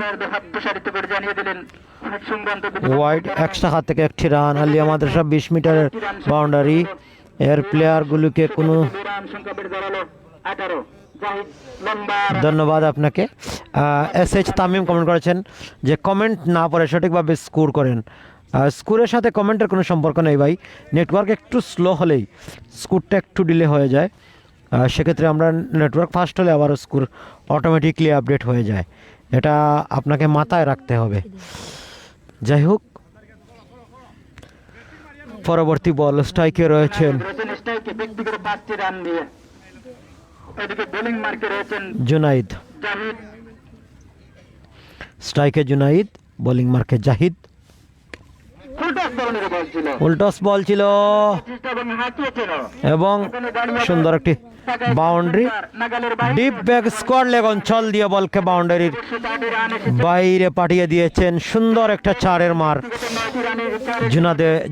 ওয়াইড, এক্সট্রা হাত থেকে একটি রান। আলিয়া মাদ্রাসা 20 মিটারের বাউন্ডারি। এর প্লেয়ারগুলোকে কোনো ধন্যবাদ আপনাকে। SH তামিম কমেন্ট করেছেন যে কমেন্ট না পড়ে সঠিকভাবে স্কোর করেন। স্কোরের সাথে কমেন্টের কোনো সম্পর্ক নেই ভাই, নেটওয়ার্ক একটু স্লো হলেই স্কোরটা একটু ডিলে হয়ে যায়। সেক্ষেত্রে আমরা নেটওয়ার্ক ফাস্ট হলে আবার স্কোর অটোমেটিকলি আপডেট হয়ে যায়, এটা আপনাকে মাথায় রাখতে হবে। যাই হোক, পরবর্তী বল, স্ট্রাইকে রয়েছেন জুনাইদ। স্ট্রাইকে জুনাইদ, বোলিং মার্কে জাহিদ। উল্টস বল ছিল এবং সুন্দর একটি boundary. Deep back square leg অঞ্চল দিয়ে বলকে বাউন্ডারির বাইরে পাঠিয়ে দিয়েছেন। সুন্দর একটা 4-এর মার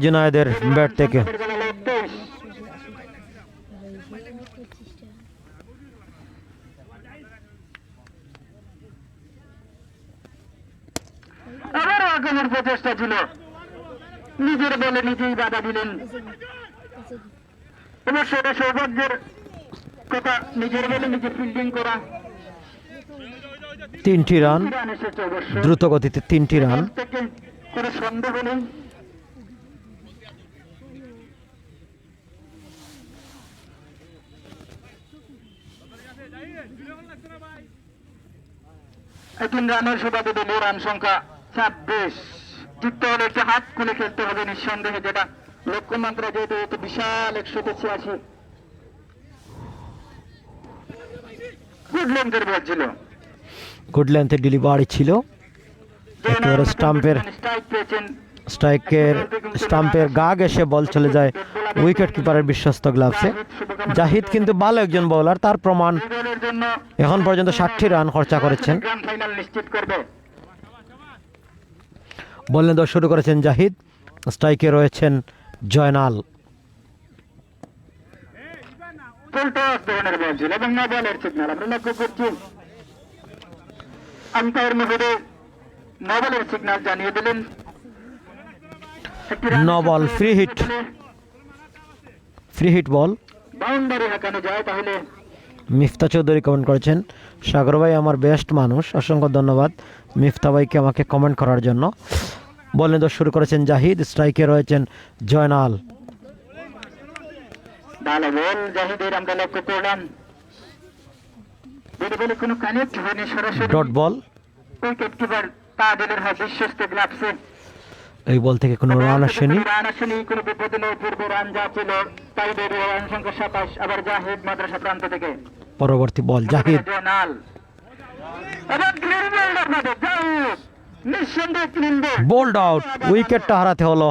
জুনায়েদের ব্যাট থেকে। আবারও আগানোর প্রচেষ্টা ছিল, নিজের বলে নিজেই বাধা দিলেন। অবশ্য এটা সৌভাগ্যের কথা, নিজের বলে নিজে ফিল্ডিং করা। 3টি রান, এসেছে অবশ্য, দ্রুত গতিতে 3টি রান। থেকে কোনো সন্দেহ নেই। তিন রানের সুবাদে দলীয় রান সংখ্যা 26। জিততে হলে একটু হাত খুলে খেলতে হবে নিঃসন্দেহে, যেটা লক্ষ্যমাত্রা যেহেতু এত বিশাল 186। গুড লেন্থের বল ছিল, গুড লেন্থের ডেলিভারি ছিল। একেবারে স্টাম্পের গা ঘেঁষে বল চলে যায় উইকেট কিপারের বিশ্বস্ত গ্লাভসে। জাহিদ কিন্তু ভালো একজন বোলার, তার প্রমাণ এখন পর্যন্ত 60টি রান খরচা করেছেন। বললেন তো শুরু করেছেন জাহিদ, স্ট্রাইকে রয়েছেন জয়নাল। আম্পায়ার মহোদয় নবলের সিগন্যাল জানিয়ে দিলেন। নবল, ফ্রি হিট বল, বাউন্ডারি হাঁকানো যায় তাহলে। মিফতা চৌধুরী কমেন্ট করেছেন, সাগর ভাই আমার বেস্ট মানুষ, অসংখ্য ধন্যবাদ মিফতা ভাইকে আমাকে কমেন্ট করার জন্য। বলেন তো শুরু করেছেন জাহিদ, স্ট্রাইকে রয়েছেন জয়নাল। ভালো বল জাহিদের আমরা লক্ষ্য করলাম, বলে কোনো কানেক্ট হয়নি সরাসরি। ডট বল, উইকেট কিপার তাদের হয় বিশ্বস্ত গ্লাভসে। এই বল থেকে কোনো রান আসেনি। কোনো বিপদ নেই, পূর্ব রান যা ছিল তাই বেরিয়ে রান সংখ্যা 27। আবার জাহিদ মাদ্রাসা প্রান্ত থেকে পরবর্তী বল জাহিদ, জয়নাল। বোল্ড আউট, উইকেটটা হারাতে হলো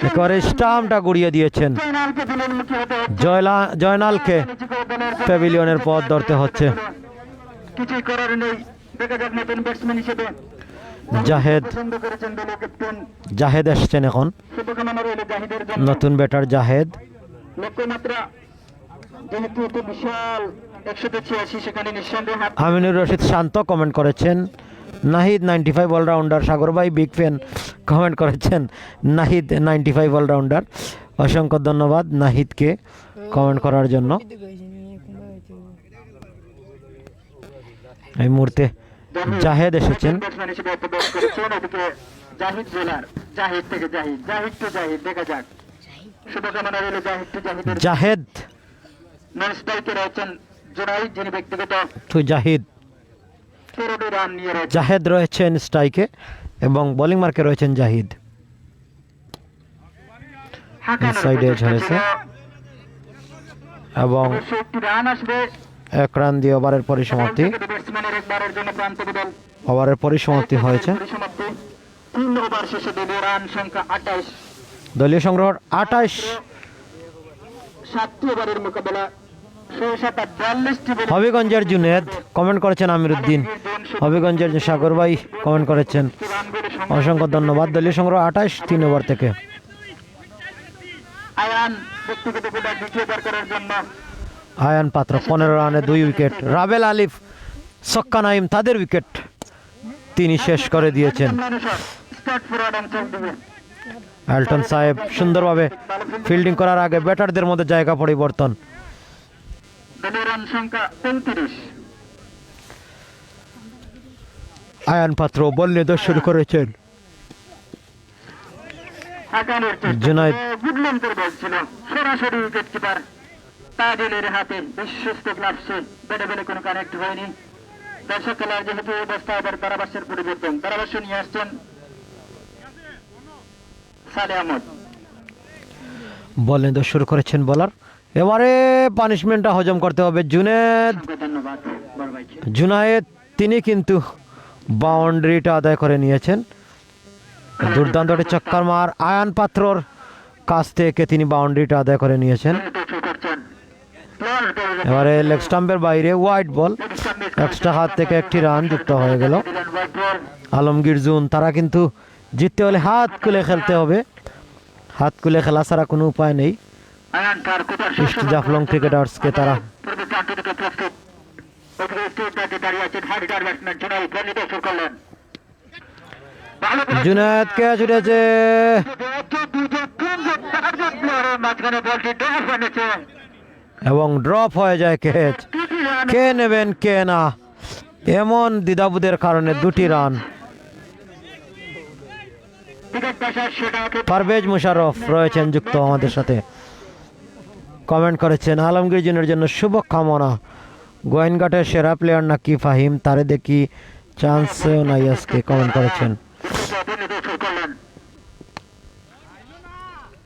একেবারে স্টাম্পটা গুড়িয়ে দিয়েছেন। জয়নালকে দিলেন মুখী হতে হচ্ছে। জয়নালকে প্যাভিলিয়নের পথ ধরতে হচ্ছে। কিছুই করার নেই। দেখা যাক নতুন ব্যাটসম্যান হিসেবে জাহেদ পছন্দ করেছেন দলীয় ক্যাপ্টেন। জাহেদ এসছেন এখন, শুভকামনা রইল জাহিদের জন্য। নতুন ব্যাটার জাহেদ। লক্ষ্যমাত্রা যেহেতু এত বিশাল 186, সেখানে নিঃসন্দেহে হাত আমিনুর রশিদ শান্ত কমেন্ট করেছেন নাহিদ 95 অলরাউন্ডার। সাগর ভাই বিগ ফ্যান কমেন্ট করেছেন নাহিদ 95 অলরাউন্ডার। অসংখ্য ধন্যবাদ নাহিদকে কমেন্ট করার জন্য। এই মুহূর্তে জাহেদ এসেছেন। ব্যাটসম্যান হিসেবে প্রবেশ করেছেন। ওদিকে জাহিদ বোলার, জাহিদ থেকে জাহিদ, জাহিদ টু জাহিদ। দেখা যাক, শুভকামনা রইল জাহিদ টু জাহিদের। জাহেদ নন স্ট্রাইকে রয়েছেন জুনাইদ, যিনি ব্যক্তিগত টু জাহিদ। 13টি রান নিয়ে রয়েছেন। জাহেদ রয়েছেন স্ট্রাইকে এবং বোলিং মার্কে রয়েছেন জাহিদ। হাঁকানোর সাইডে প্রচেষ্টা ঝরেছে ছিল। এবং অবশ্যই একটি রান আসবে। 1 রান দিয়ে ওভারের পরিসমাপ্তি। ব্যাটসম্যানের একবারের জন্য প্রান্ত বদল। ওভারের পরিসমাপ্তি হয়েছে। পরিসমাপ্তি। 3 ওভার শেষে দলীয় রান সংখ্যা 28। দলীয় সংগ্রহ 28। 7টি ওভারের মোকাবেলা 642টি বলে হবিগঞ্জের জুনেদ কমেন্ট করেছেন আমিরুদ্দিন। হবিগঞ্জের সাগর ভাই কমেন্ট করেছেন, অসংখ্য ধন্যবাদ। দলীয় সংগ্রহ 28 3 ওভার থেকে। আয়ান ব্যক্তিগত কোটা দ্বিতীয়বার করার জন্য আয়ান পাত্র 15 রানে 2 উইকেট। রাবেল আলিফ সক্কা নাইম তাদের উইকেট তিনি শেষ করে দিয়েছেন। স্টার্ট ফরওয়ার্ড অঞ্চল দিবে। অ্যালটন সাহেব সুন্দরভাবে ফিল্ডিং করার আগে ব্যাটারদের মধ্যে জায়গা পরিবর্তন। দলীয় রান সংখ্যা 35। আয়ান পাত্র বল নিয়ে শুরু করেছেন। হাঁকানোর চেষ্টা। জুনায়েদ। গুড লেন্থের বল ছিল। সরাসরি উইকেট কিপার তাজিলের হাতে বিশ্বস্ত গ্লাভসে ব্যাটে বলে কোনো কানেক্ট হয়নি। দর্শক খেলার যেহেতু এই অবস্থা, এবার ধারাভাষ্যের পরিবর্তন। ধারাভাষ্য নিয়ে আসছেন সালে আহমদ। বল নিয়ে শুরু করেছেন বোলার। এবারে পানিশমেন্টটা হজম করতে হবে জুনেদ। ধন্যবাদ বড় ভাইকে। জুনায়েদ তিনি কিন্তু বাউন্ডারিটা আদায় করে নিয়েছেন। দুর্দান্ত একটি চক্কর মার আয়ান পাত্রর কাছ থেকে তিনি বাউন্ডারিটা আদায় করে নিয়েছেন। এবারে লেগ স্টাম্পের বাইরে ওয়াইড বল, এক্সট্রা হাত থেকে একটি রান যুক্ত হয়ে গেল। আলমগীর জুন তারা কিন্তু জিততে হলে হাত খুলে খেলতে হবে, হাত খুলে খেলা ছাড়া কোনো উপায় নেই। ইস্ট জাফলং ক্রিকেটার্সকে তারা জুনায়েদ কে ছুটেছে মাঝখানে বলটি ড্রপ এনেছে। এবং ড্রপ হয়ে যায় ক্যাচ। কে নেবেন কে না, এমন দ্বিধাবোধের কারণে 2টি রান। পারভেজ মুশারফ রয়েছেন যুক্ত আমাদের সাথে, কমেন্ট করেছেন আলমগীর জুনের জন্য শুভকামনা। গোয়েনঘাটের সেরা প্লেয়ার নাকি ফাহিম, তারে দেখি চান্সও নাই আজকে, কমেন্ট করেছেন।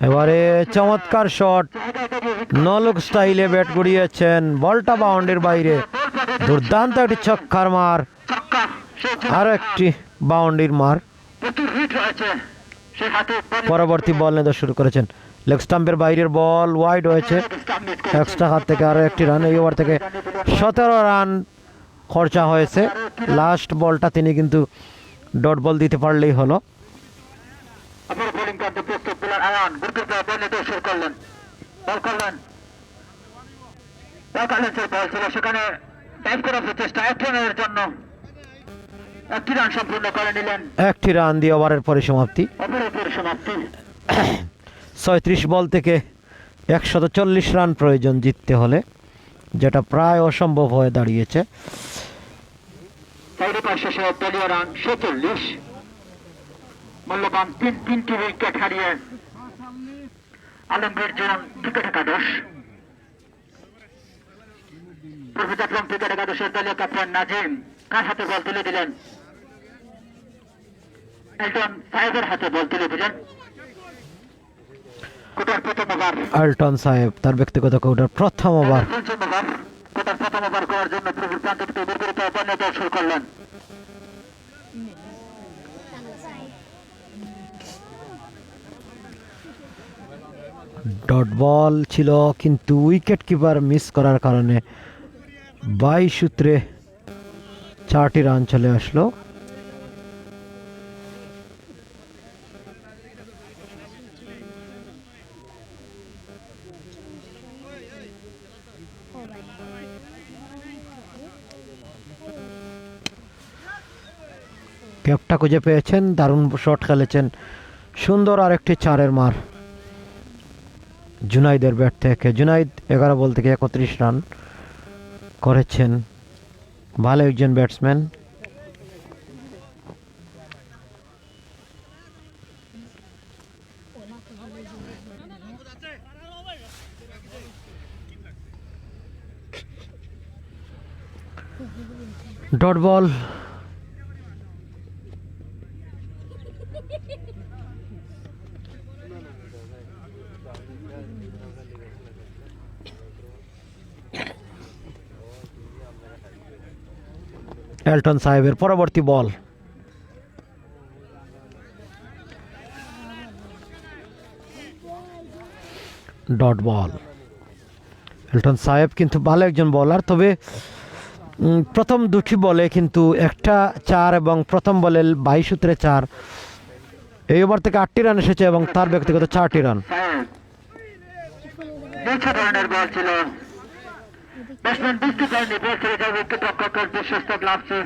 এবারে চমৎকার শট, নলুক স্টাইলে ব্যাট গড়িয়েছেন, বলটা বাউন্ডারির বাইরে। দুর্দান্ত একটি ছক্কার মার, আরো একটি বাউন্ডারির মার। পরবর্তী বল নিয়ে শুরু করেছেন, লেগ স্টাম্পের বাইরের বল ওয়াইড হয়েছে। এক্সট্রা হাত থেকে আরো একটি রান। এই ওভার থেকে 17 রান খরচা হয়েছে। লাস্ট বলটা তিনি কিন্তু ডট বল দিতে পারলেই হলো। সেখানে টাইপ করার চেষ্টা জন্য একটি রান সম্পূর্ণ করে নিলেন। একটি রান দিয়ে ওভারের পরিসমাপ্তি। 36 বল থেকে 140 রান প্রয়োজন জিততে হলে, যেটা প্রায় অসম্ভব হয়ে দাঁড়িয়েছে। দলীয় রান 46। মূল্যবান 3টি উইকেট হারিয়ে আলমগীর জুন ক্রিকেট একাদশ। পূর্ব জাফলং ক্রিকেট একাদশের দলীয় ক্যাপ্টেন নাজিম কার হাতে বল তুলে দিলেন? এলটন সাহেবের হাতে বল তুলে দিলেন। কোটার প্রথম ওভার, আলটন সাহেব তার ব্যক্তিগত কোটার প্রথম ওভার। কোটার প্রথম ওভার করার জন্য পূর্ব প্রান্ত থেকে বিপরীত অপর্ণত শুরু করলেন। ডট বল ছিল, কিন্তু উইকেট কিপার মিস করার কারণে 22 সূত্রে 4টি রান চলে আসলো। ক্যাপটা খুঁজে পেয়েছেন, দারুণ শট খেলেছেন, সুন্দর আরেকটি 4-এর মার জুনাইদের ব্যাট থেকে। জুনাইদ 11 বল থেকে 31 রান করেছেন, ভালো একজন ব্যাটসম্যান। ডট বল, এলটন সাহেবের পরবর্তী বল। Dot ball. এলটন সাহেব কিন্তু ভালো একজন বলার, তবে প্রথম দুটি বলে কিন্তু একটা 4 এবং প্রথম বলে 22 সূত্রে 4। এই ওভার থেকে 8টি রান এসেছে এবং তার ব্যক্তিগত 4টি রান। ধরনের বল ছিল, ব্যাটসম্যান বুঝতে পারেনি বল ছেড়ে যাবে, উইকেট রক্ষকের বিশ্বস্ত গ্লাভসে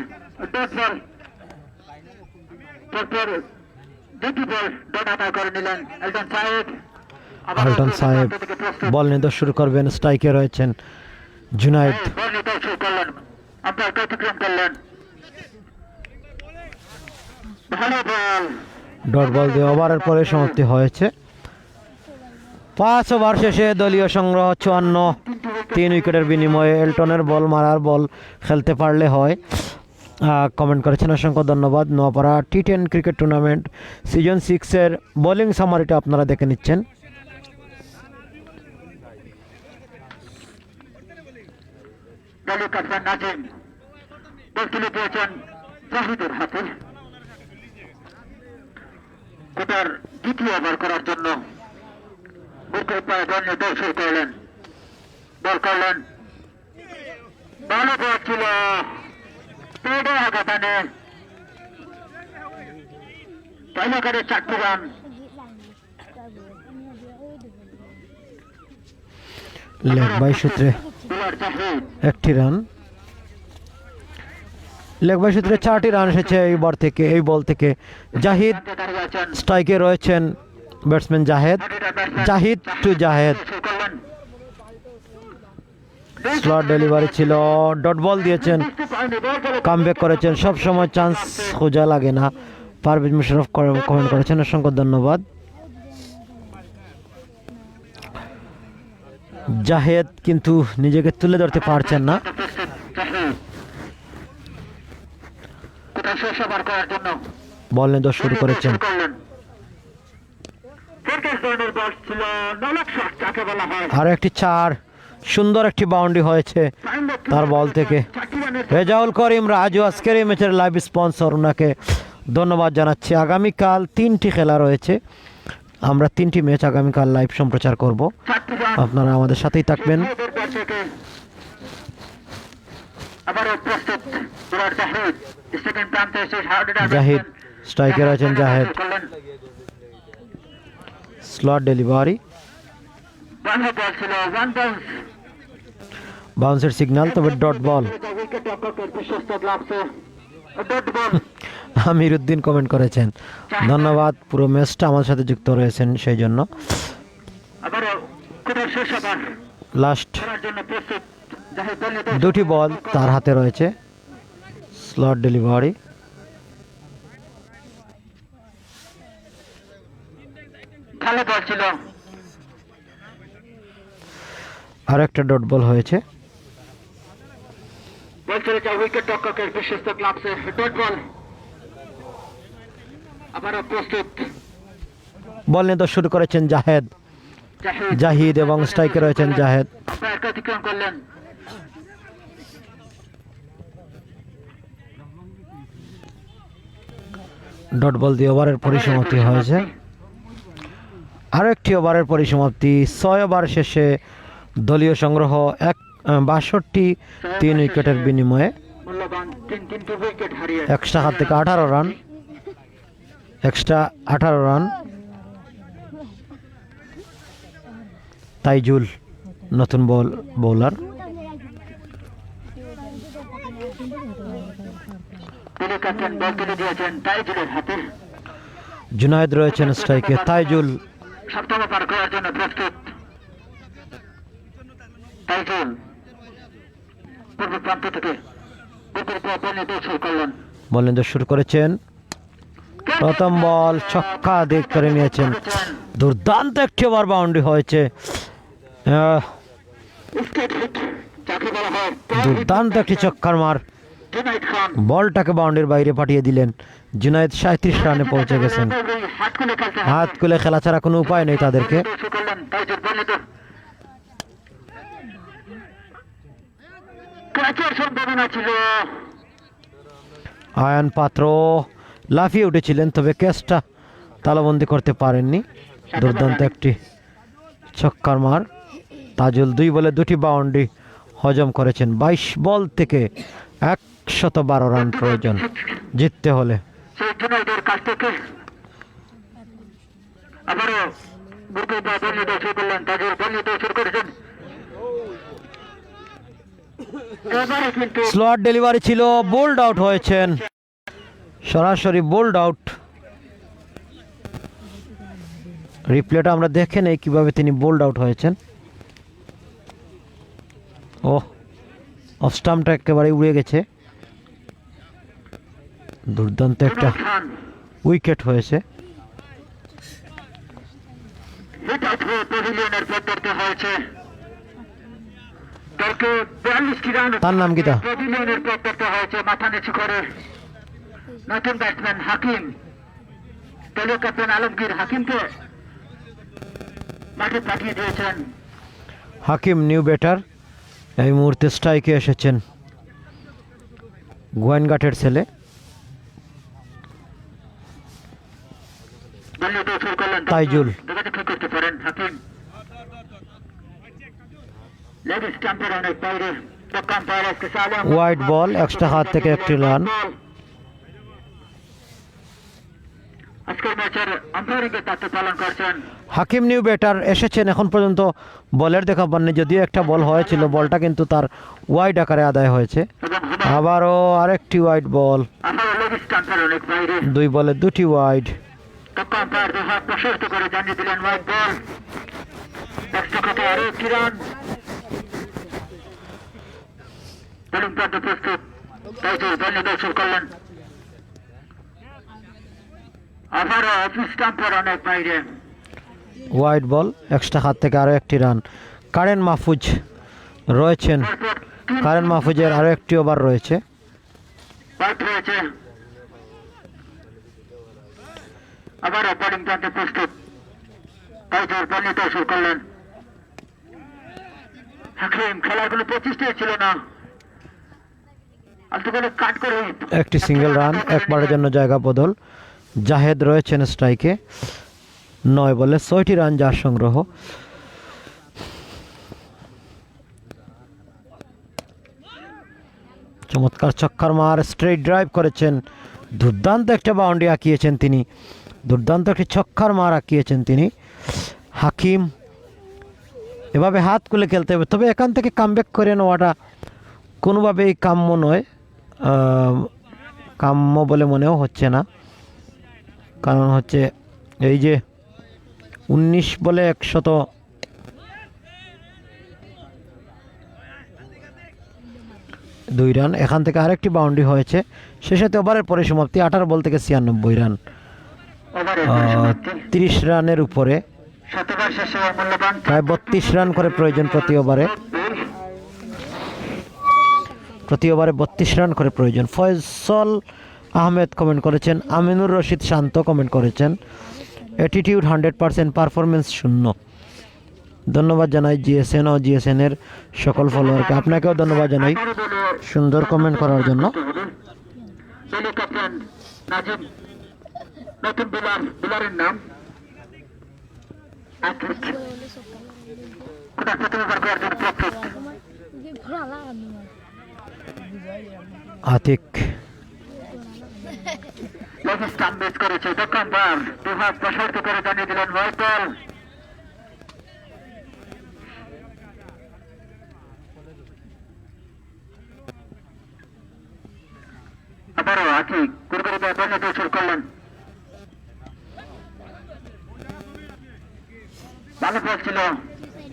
ডট বল। তারপর দুটি বল ডট আদায় করে নিলেন এলটন সাহেব। এলটন সাহেব বল নিতে শুরু করবেন, স্ট্রাইকে রয়েছেন জুনাইদ। বল নিতে শুরু করলেন, আম্পায়ার অতিক্রম করলেন, ভালো বল। ডট বল দিয়ে ওভারের পরে সমাপ্তি হয়েছে। 5 ওভার শেষে দলীয় সংগ্রহ 54, 3 উইকেটের বিনিময়ে এলটনের বল মারার বল খেলতে পারলে হয়। কমেন্ট করেছেন, অসংখ্য ধন্যবাদ। Noapara T10 cricket tournament season 6-এর বোলিং সামারিটা আপনারা দেখে নিচ্ছেন। দলীয় ক্যাপ্টেন নাজিম বল তুলে দিয়েছেন জাহিদের হাতে। কোটার দ্বিতীয় ওভার করার জন্য উইকেট পায়ে বল নিয়ে দৌড় শুরু করলেন, বল করলেন, ভালো বল ছিল, পেডে আঘাতানে টাইলাকারের 4টি রান। লেগ বাই সূত্রে বোলার জাহিদ 1টি রান, লেগ বাই সূত্রে 4টি রান এসেছে এই বল থেকে। জাহিদ দাঁড়িয়ে আছেন, স্ট্রাইকে রয়েছেন batsman Zahid to Zahed. Slot delivery ছিল, ডট বল দিয়েছেন, কামব্যাক করেছেন। সব সময় চান্স খোঁজা লাগে না, পারভেজ মুশারফ কমেন্ট করেছেন, অসংখ্য ধন্যবাদ। জাহেদ কিন্তু নিজেকে তুলে ধরতে পারছেন না। কোথায় শেষ ওভার করার জন্য বল নিয়ে শুরু করেছেন। আর একটি 4, সুন্দর একটি বাউন্ডারি হয়েছে তার বল থেকে। রেজাউল করিম রাজু আজকের এই ম্যাচের লাইভ স্পন্সর, ওনাকে ধন্যবাদ জানাচ্ছি। আগামীকাল 3টি খেলা রয়েছে, আমরা 3টি ম্যাচ আগামীকাল লাইভ সম্প্রচার করব, আপনারা আমাদের সাথেই থাকবেন। জাহিদ স্ট্রাইকে রয়েছেন, জাহেদ স্লট ডেলিভারি, বাউন্সের সিগন্যাল, তবে ডট বল। আমিরউদ্দিন কমেন্ট করেছেন, ধন্যবাদ, পুরো ম্যাচটা আমার সাথে যুক্ত রয়েছেন সেই জন্য। লাস্ট 2টি বল তার হাতে রয়েছে, স্লট ডেলিভারি, ভালো বল ছিল, আর একটা ডট বল হয়েছে। বল চলেছে উইকেট রক্ষকের বিশ্বস্ত গ্লাভসে, ডট বল। আবারও প্রস্তুত, বল নিয়ে শুরু করেছেন জাহিদ এবং স্ট্রাইকে রয়েছেন জাহেদ। অতিক্রম করলেন, ডট বল দিয়ে ওভারের পরিসমাপ্তি হয়েছে। আরও একটি ওভারের পরিসমাপ্তি। 6 ওভার শেষে দলীয় সংগ্রহ 62 3 উইকেটের বিনিময়ে মূল্যবান তিনটি উইকেট হারিয়ে এক্সট্রা হাত থেকে 18 রান, এক্সট্রা 18 রান। তাইজুল নতুন বোলার। তিনি ক্যাপ্টেন বল তুলে দিয়েছেন তাইজুলের হাতে। জুনায়েদ রয়েছেন স্ট্রাইকে, তাইজুল সপ্তম পার করার জন্য প্রস্তুত। তাইজুল পূর্ব প্রান্ত থেকে বিপরীত বল নিতে শুরু করলেন। বল নিতে শুরু করেছেন। প্রথম বল ছক্কা দিক করে নিয়েছেন। দুর্দান্ত একটি ওভার বাউন্ডারি হয়েছে। স্টেট হিট যাকে বলা হয় দুর্দান্ত একটি ছক্কার মার, জুনাইদ খান বলটাকে বাউন্ডারির বাইরে পাঠিয়ে দিলেন। জুনায়েদ 37 রানে পৌঁছে গেছেন। হাত খুলে খেলতে হাত খুলে খেলা ছাড়া কোনো উপায় নেই তাদেরকে। শুরু করলেন তাইজুল বল নিতে। ক্যাচের সম্ভাবনা ছিল। আয়ান পাত্র লাফিয়ে উঠেছিলেন, তবে ক্যাচটা তালাবন্দি করতে পারেননি। দুর্দান্ত একটি ছক্কার মার। তাজুল 2 বলে 2টি বাউন্ডারি হজম করেছেন। 22 বল থেকে 112 রান প্রয়োজন জিততে হলে। সেই জুনাইদের কাছ থেকে আবারও বুকের বল নিতে শুরু করলেন। তাজুল বল নিতে শুরু করেছেন। এবারে কিন্তু স্লট ডেলিভারি ছিল, বোল্ড আউট হয়েছেন, সরাসরি বোল্ড আউট। রিপ্লেটা আমরা দেখে নেই কিভাবে তিনি বোল্ড আউট হয়েছেন। ও অফ স্টাম্পটা একেবারে উড়ে গেছে। দুর্দান্ত একটা খান উইকেট হয়েছে। হিট আউট হয়ে প্যাভিলিয়নের পথ ধরতে হয়েছে। দলকে 42টি রান তার নাম কি তা? প্যাভিলিয়নের পথ ধরতে হয়েছে মাথা নিচু করে। নতুন ব্যাটসম্যান হাকিম, দলীয় ক্যাপ্টেন আলমগীর হাকিমকে মাঠে পাঠিয়ে দিয়েছেন। হাকিম নিউ ব্যাটার, এই মুহূর্তে স্ট্রাইকে এসেছেন গোয়েনঘাটের ছেলে। বল নিতে শুরু করলেন তাইজুল। যোগাযোগ ঠিক করতে পারেন হাকিম। লেগ স্টাম্পের অনেক বাইরে। আম্পায়ার আজকে সালাম ওয়াইড বল, এক্সট্রা হাত থেকে একটি রান। আজকের ম্যাচের আম্পায়ারিং এর দায়িত্ব পালন করছেন হাকিম নিউ ব্যাটার এসেছেন, এখন পর্যন্ত বলের দেখা পাননি। যদিও একটা বল হয়েছিল, বলটা কিন্তু তার ওয়াইড আকারে আদায় হয়েছে। এবং আবারও আরেকটি ওয়াইড বল। আবারও লেগ স্টাম্পের অনেক বাইরে। 2 বলে 2টি ওয়াইড। আম্পায়ার দুই হাত প্রশস্ত করে জানিয়ে দিলেন ওয়াইড বল। এক্সট্রা থেকে আরো একটি রান। বোলিং প্রান্ত প্রস্তুত। তাইজুল বল নিতে শুরু করলেন। আবারও অফ স্টাম্পের অনেক বাইরে। ওয়াইড বল, এক্সট্রা হাত থেকে আরও একটি রান। কারেন মাহফুজ রয়েছেন, কারেন মাহফুজের আরও একটি ওভার রয়েছে। ব্যাট রয়েছে। আবারও বোলিং প্রান্তে প্রস্তুত। তাইজুল বল নিতে শুরু করলেন। হাকিম খেলার কোনো প্রচেষ্টাই ছিল না। আলতু করে কাট করে একটি সিঙ্গেল রান, একবারের জন্য জায়গা বদল। জাহেদ রয়েছেন স্ট্রাইকে, 9 বলে 6টি রান যার সংগ্রহ। চমৎকার ছক্কার মার, স্ট্রেট ড্রাইভ করেছেন। দুর্দান্ত একটা বাউন্ডারি আঁকিয়েছেন তিনি, দুর্দান্ত একটি ছক্কার মার আঁকিয়েছেন তিনি। হাকিম এভাবে হাত খুলে খেলতে হবে, তবে এখান থেকে কামব্যাক করে নেওয়াটা কোনোভাবেই কাম্য নয়, কাম্য বলে মনেও হচ্ছে না। কারণ হচ্ছে এই যে 19 বলে 102 রান, এখান থেকে আরেকটি বাউন্ডারি হয়েছে। শেষেতে ওভারের পরে সমাপ্তি 18 বল থেকে 96 রান, 30 রানের উপরে। শতবার শেষে মূল্যবান প্রায় 32 রান করে প্রয়োজন প্রতি ওভারে। প্রতি ওভারে 32 রান করে প্রয়োজন। ফয়সল আহমেদ কমেন্ট করেছেন। আমিনুর রশিদ শান্ত কমেন্ট করেছেন অ্যাটিটিউড 100%, পারফরমেন্স 0। ধন্যবাদ জানাই জিএসএন ও জিএসএনের সকল ফলোয়ারকে। আপনাকেও ধন্যবাদ জানাই সুন্দর কমেন্ট করার জন্য। দলীয় ক্যাপ্টেন নাজিম, নতুন বোলারের নাম আতিক কোটা প্রথম ওভার করার জন্য প্রস্তুত আতিক স্টাম্প বেস করেছে দোকানদার দু হাত প্রসারিত করে জানিয়ে দিলেন হোয়াইট বল। আবারও আতিক কুরকুরি বল নিতে শুরু করলেন। ভালো বল ছিল,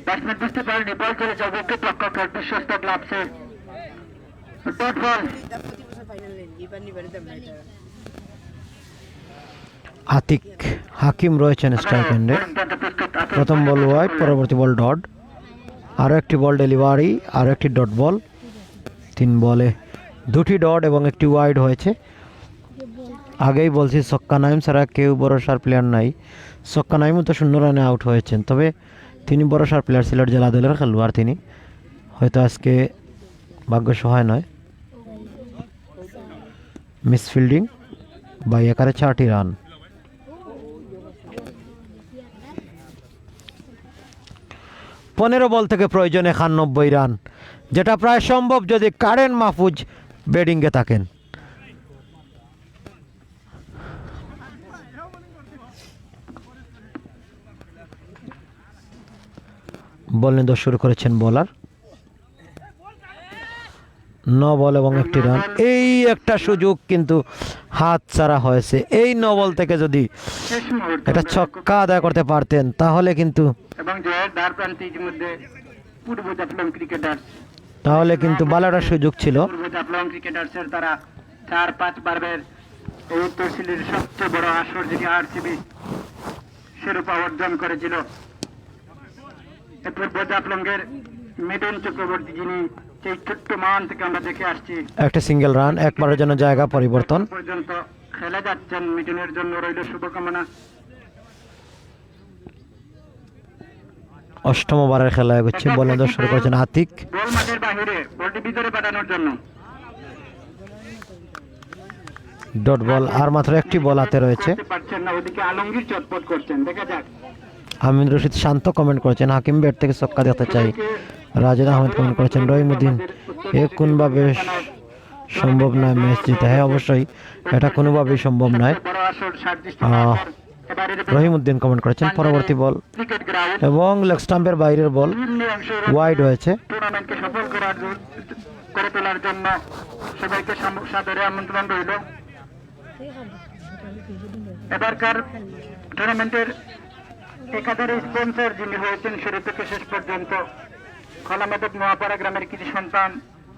ব্যাটসম্যান বুঝতে পারেনি বল চলে যাবে উইকেট রক্ষকের বিশ্বস্ত গ্লাভসে। Dot ball. আতিক হাকিম রয়েছেন স্ট্রাইক এন্ডে। প্রথম বল ওয়াইড, পরবর্তী বল ডট, আরও একটি বল ডেলিভারি, আরও একটি ডট বল। 3 বলে 2টি ডট এবং একটি ওয়াইড হয়েছে। আগেই বলছি ছক্কা নাইম ছাড়া কেউ ভরসার প্লেয়ার নাই। ছক্কা নাইমও তো 0 রানে আউট হয়েছেন, তবে তিনি ভরসার প্লেয়ার সিলেট জেলা দলের খেলোয়াড়। তিনি হয়তো আজকে ভাগ্য সহায় নয়। মিস ফিল্ডিং বা একারে 4টি রান। পনেরো বল থেকে প্রয়োজন 91 রান, যেটা প্রায় সম্ভব যদি কারেন মাহফুজ ব্যাটিংয়ে থাকেন। বল নিয়ে শুরু করেছেন বোলার। 9 বল এবং 1টি রান। এই একটা সুযোগ কিন্তু হাত ছাড়া হয়েছে। এই 9 বল থেকে যদি এটা ছক্কা আদায় করতে পারতেন তাহলে কিন্তু তাহলে কিন্তু ভালোটা সুযোগ ছিল। ক্রিকেটার্সের তারা 4-5 বারের এই তহসিলের সবচেয়ে বড় আসর যেটি আরসিবি শিরোপা অর্জন করেছিল। পূর্ব জাফলংয়ের মিঠুন চক্রবর্তী, যিনি সেই ছোট্ট মান থেকে আমরা দেখে আসছি, একটা সিঙ্গেল রান, একবারের জন্য জায়গা পরিবর্তন পর্যন্ত খেলে যাচ্ছেন। মিঠুনের জন্য রইল শুভকামনা। 8ম ওভারের খেলা এগোচ্ছে। বল নিয়ে শুরু করেছেন আতিক। বল মাঠের বাহিরে, বলটি ভিতরে পাঠানোর জন্য। ডট বল, আর মাত্র একটি বল হাতে রয়েছে। পারছেন না, ওদিকে আলমগীর চটপট করছেন, দেখা যাক। আমিন রশিদ শান্ত কমেন্ট করেছেন হাকিম ব্যাট থেকে ছক্কা দেখতে চাই। রাজেদ আহমেদ কমেন্ট করেছেন রহিমউদ্দিন এ কোনভাবে সম্ভব নয় ম্যাচ জিতে। হ্যাঁ অবশ্যই এটা কোনোভাবেই সম্ভব নয়। রহিমউদ্দিন কমেন্ট করেছেন পরবর্তী বল এবং লেগ স্টাম্পের বাইরের বল ওয়াইড হয়েছে। টুর্নামেন্টকে সফল করে তোলার জন্য সবাইকে সাদরে আমন্ত্রণ রইল। এবারকার টুর্নামেন্টের একাধারে স্পন্সর যিনি হয়েছেন শুরু থেকে শেষ পর্যন্ত, খলামেদক নোয়াপাড়া গ্রামের কৃষি সন্তান,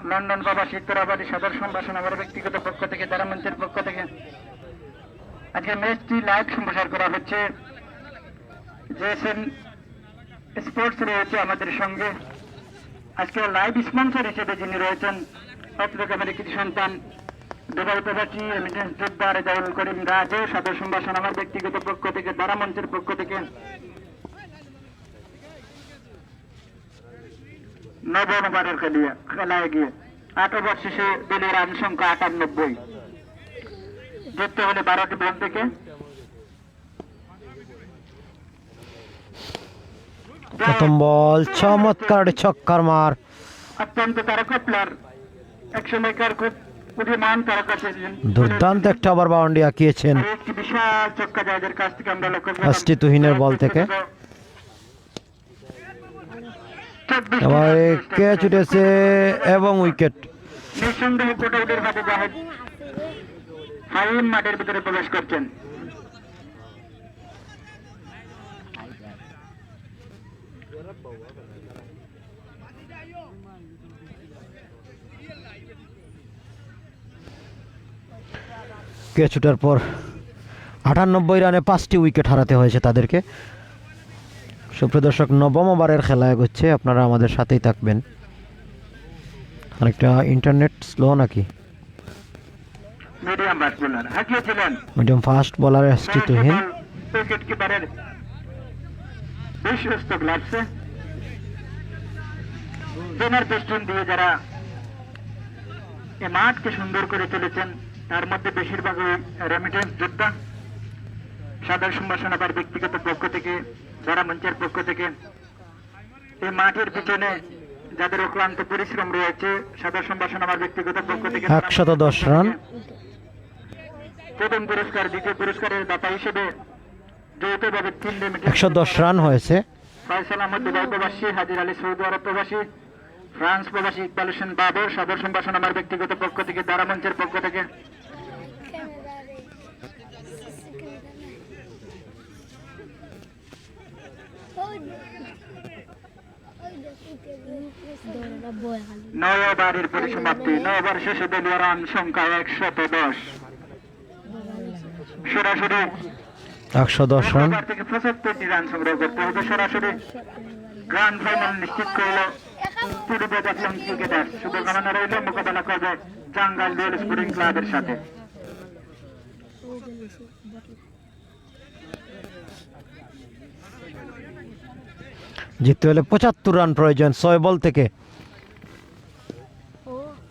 লন্ডন প্রবাসী তোরাবাড়ি সাদর সম্ভাষণ আমার ব্যক্তিগত পক্ষ থেকে, তারা মঞ্চের পক্ষ থেকে আজকে ম্যাচটি লাইভ সম্প্রচার করা হচ্ছে। জেএসএন স্পোর্টস রয়েছে আমাদের সঙ্গে। আজকে লাইভ স্পন্সর হিসেবে যিনি রয়েছেন অত্র গ্রামের কৃষি সন্তান, দুবাই প্রবাসী রেমিটেন্স যোদ্ধা রেজাউল করিম রাজে, সাদর সম্ভাষণ আমার ব্যক্তিগত পক্ষ থেকে, তারা মঞ্চের পক্ষ থেকে। নবম ওভারের খেলায় গিয়ে 8 ওভার শেষে দলের রান সংখ্যা 98। জিততে হলে 12টি বল থেকে। প্রথম বল চমৎকার ছক্কার মার। অত্যন্ত তারকা প্লেয়ার, একসময়কার খুব উদীয়মান তারকা ছিলেন। দুর্দান্ত একটা ওভার বাউন্ডারি আঁকিয়েছেন একটি বিশাল ছক্কা যাদের কাছ থেকে আমরা লক্ষ্য করলাম। আশটি তুহিনের বল থেকে ক্যাচ উঠেছে এবং উইকেট। নিঃসন্দেহে কোটাউটের হাতে জাহেদ ফাহিম মাঠের ভিতরে প্রবেশ করছেন। ক্যাচ উঠার পর 98 রানে 5টি উইকেট হারাতে হয়েছে তাদেরকে। সুপ্রিয় দর্শক, নবম ওভারের খেলা এগোচ্ছে, আপনারা আমাদের সাথেই থাকবেন। অনেকটা ইন্টারনেট স্লো নাকি? Medium fast bowler ST Tuhin. Wicket কিপারের বিশ্বস্ত গ্লাভসে ট্রেনার পেস্টন দিয়ে যারা এই মাঠকে সুন্দর করে চলেছেন, তার মধ্যে বেশিরভাগ রেমিটেন্স যোদ্ধা। সাদর সম্ভাষণ আবার ব্যক্তিগত পক্ষ থেকে যারা মঞ্চের পক্ষ থেকে এই মাঠের পিছনে যাদের অক্লান্ত পরিশ্রম রয়েছে সাদর সম্ভাষণ আমার ব্যক্তিগত পক্ষ থেকে 110 রান। প্রথম পুরস্কার, দ্বিতীয় পুরস্কারের দাতা হিসেবে যৌথভাবে 3 লিমিটেড 110 রান হয়েছে। ফয়সাল আহমদ দুবাই প্রবাসী, হাজির আলী সৌদি আরব প্রবাসী, ফ্রান্স প্রবাসী ইকবাল হোসেন বাবর। সাদর সম্ভাষণ আমার ব্যক্তিগত পক্ষ থেকে, দ্বারা মঞ্চের পক্ষ থেকে। নয় ওভারের পরিসমাপ্তি, 9 ওভার শেষে দলীয় রান সংখ্যা 110। সরাসরি 110 রান। ওভার থেকে 75টি রান সংগ্রহ করতে হবে। সরাসরি গ্র্যান্ড ফাইনাল নিশ্চিত করল পূর্ব জাফলং ক্রিকেটার। শুভকামনা রইল, মোকাবেলা করবে জাঙ্গাইল ডুয়েল স্পোর্টিং ক্লাবের সাথে। জিততে হলে 75 রান প্রয়োজন 6 বল থেকে।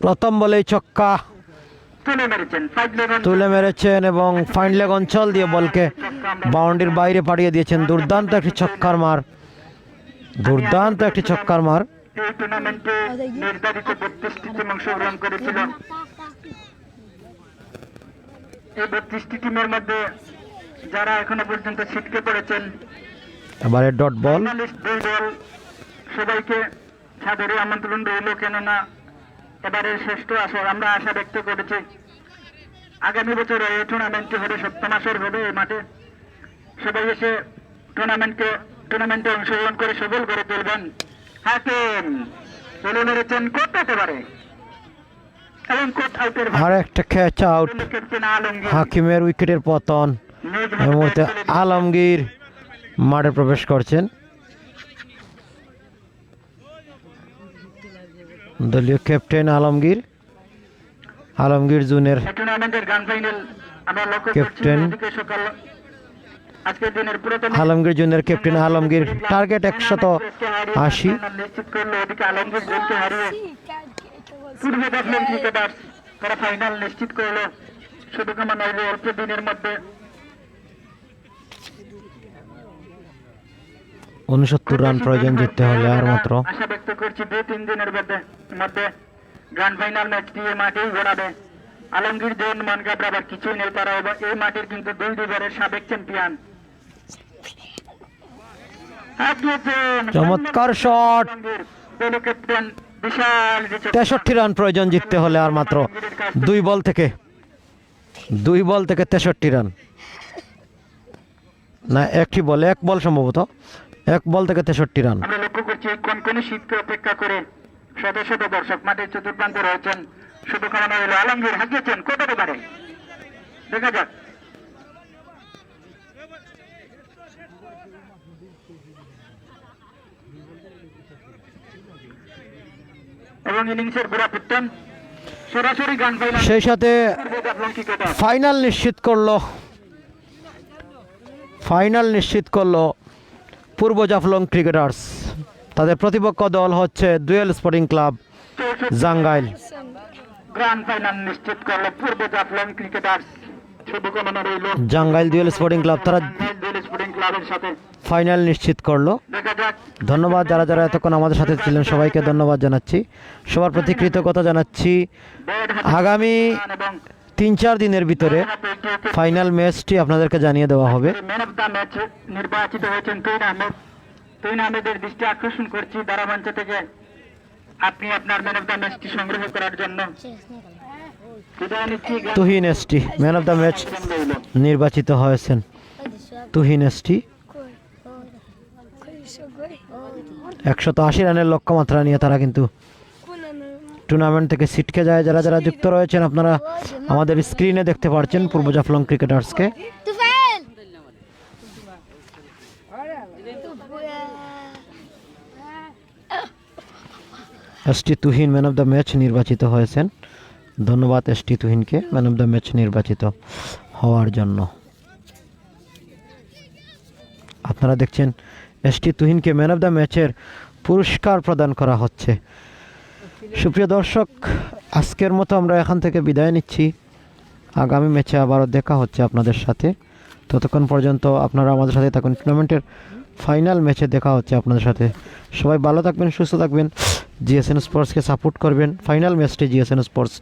প্রথম বলেই ছক্কা তুলে মেরেছেন 5 লেভেল তুলে মেরেছেন এবং ফাইন লেগ অঞ্চল দিয়ে বলকে বাউন্ডারির বাইরে পাঠিয়ে দিয়েছেন। দুর্দান্ত একটি ছক্কার মার, দুর্দান্ত একটি ছক্কার মার। এই টুর্নামেন্টে নির্ধারিত 32টি টিম অংশগ্রহণ করেছিল। এই 32টি টিমের মধ্যে যারা এখনো পর্যন্ত ছিটকে পড়েছেন এবারে ডট বল। ফাইনালিস্ট 2 দল, সবাইকে সাদরে আমন্ত্রণ রইল। কেননা এবারের শ্রেষ্ঠ আসর আমরা আশা ব্যক্ত করেছি আগামী বছর এই টুর্নামেন্টটি হবে 7ম আসর হবে এই মাঠে। সবাই এসে টুর্নামেন্টে অংশগ্রহণ করে সফল করে তুলবেন। হাকিম বলে মেরেছেন কোট পেতে পারে এবং কোট আউটের আর একটা ক্যাচ আউট। ক্যাপ্টেন আলমগীর হাকিমের উইকেটের পতন। নিজ এই মুহূর্তে হাতে আলমগীর মাঠে প্রবেশ করছেন। দলীয় ক্যাপ্টেন আলমগীর, আলমগীর জুনের এই টুর্নামেন্টের গ্র্যান্ড ফাইনাল আমরা লক্ষ্য করছি। ক্যাপ্টেন এদিকে সকাল আজকের দিনের পুরাতন আলমগীর জুনের ক্যাপ্টেন আলমগীর। টার্গেট 180। নিশ্চিত করলো। এদিকে আলমগীর জনকে হারিয়ে পূর্ব জাফলং ক্রিকেটার্স তারা ফাইনাল নিশ্চিত করলো। শুভকামনা রইল অল্প দিনের মধ্যে 69 রান প্রয়োজন জিততে হলে আর মাত্র। আশা ব্যক্ত করছি 2-3 দিনের মধ্যে গ্র্যান্ড ফাইনাল ম্যাচটি এই মাঠেই গড়াবে। আলমগীর জৈন মান ঘাবড়াবার কিছুই নেই, তারা এই মাঠের কিন্তু 2 সাবেক চ্যাম্পিয়ন। চমৎকার শট। ক্যাপ্টেন বিশাল 63 রান প্রয়োজন জিততে হলে আর মাত্র। 2 বল থেকে 63 রান, না একটি বল, 1 বল সম্ভবত, 1 বল থেকে 63 রান। আমরা লক্ষ্য করছি কোন কোন শীতকে অপেক্ষা করে শত শত দর্শক মাঠের চতুর্প্রান্তে রয়েছেন। শুভকামনা রইল। আলমগীর হাঁকিয়েছেন কোথাতে পারে, দেখা যাক। এবং ইনিংসের বুড়া পিটন সরাসরি গান ফাইনাল সেই সাথে ফাইনাল নিশ্চিত করলো পূর্ব জাফলং ক্রিকেটার্স। তাদের প্রতিপক্ষ দল হচ্ছে duel sporting club Jangail. Grand final নিশ্চিত করলো পূর্ব জাফলং ক্রিকেটার্স। শুভকামনা রইল জাঙ্গাইল ডুয়েল স্পোর্টিং ক্লাব, তারা ডুয়েল স্পোর্টিং ক্লাবের সাথে ফাইনাল নিশ্চিত করলো। দেখা যাক। ধন্যবাদ যারা যারা এতক্ষণ আমাদের সাথে ছিলেন, সবাইকে ধন্যবাদ জানাচ্ছি, সবার প্রতি কৃতজ্ঞতা জানাচ্ছি। আগামী 3-4 দিনের ভিতরে ফাইনাল ম্যাচটি আপনাদেরকে জানিয়ে দেওয়া হবে। ম্যান অফ দ্য ম্যাচ নির্বাচিত হয়েছেন তুহিন আহমেদ। তুহিন আহমেদের দৃষ্টি আকর্ষণ করছি দ্বারামঞ্চ থেকে আপনি আপনার ম্যান অফ দ্য ম্যাচটি সংগ্রহ করার জন্য। Tuhin ST man of the match নির্বাচিত হয়েছেন। তুহিন এসটি 180 রানের লক্ষ্যমাত্রা নিয়ে তারা কিন্তু টুর্নামেন্ট থেকে ছিটকে যায়। যারা যারা যুক্ত রয়েছেন আপনারা আমাদের স্ক্রিনে দেখতে পাচ্ছেন পূর্ব জাফলং ক্রিকেটার্সকে। ST Tuhin man of the match নির্বাচিত হয়েছেন। ধন্যবাদ এসটি তুহিনকে ম্যান অফ দ্য ম্যাচ নির্বাচিত হওয়ার জন্য। আপনারা দেখছেন এসটি তুহিনকে ম্যান অফ দ্য ম্যাচের পুরস্কার প্রদান করা হচ্ছে। সুপ্রিয় দর্শক, আজকের মতো আমরা এখান থেকে বিদায় নিচ্ছি। আগামী ম্যাচে আবারও দেখা হচ্ছে আপনাদের সাথে। ততক্ষণ পর্যন্ত আপনারা আমাদের সাথে থাকুন। টুর্নামেন্টের ফাইনাল ম্যাচে দেখা হচ্ছে আপনাদের সাথে। সবাই ভালো থাকবেন, সুস্থ থাকবেন, জিএসএন স্পোর্টসকে সাপোর্ট করবেন। ফাইনাল ম্যাচটি জিএসএন স্পোর্টস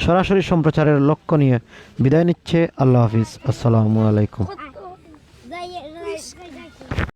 সরাসরি সম্প্রচারের লক্ষ্য নিয়ে বিদায় নিচ্ছে। আল্লাহ হাফিজ, আসসালামু আলাইকুম।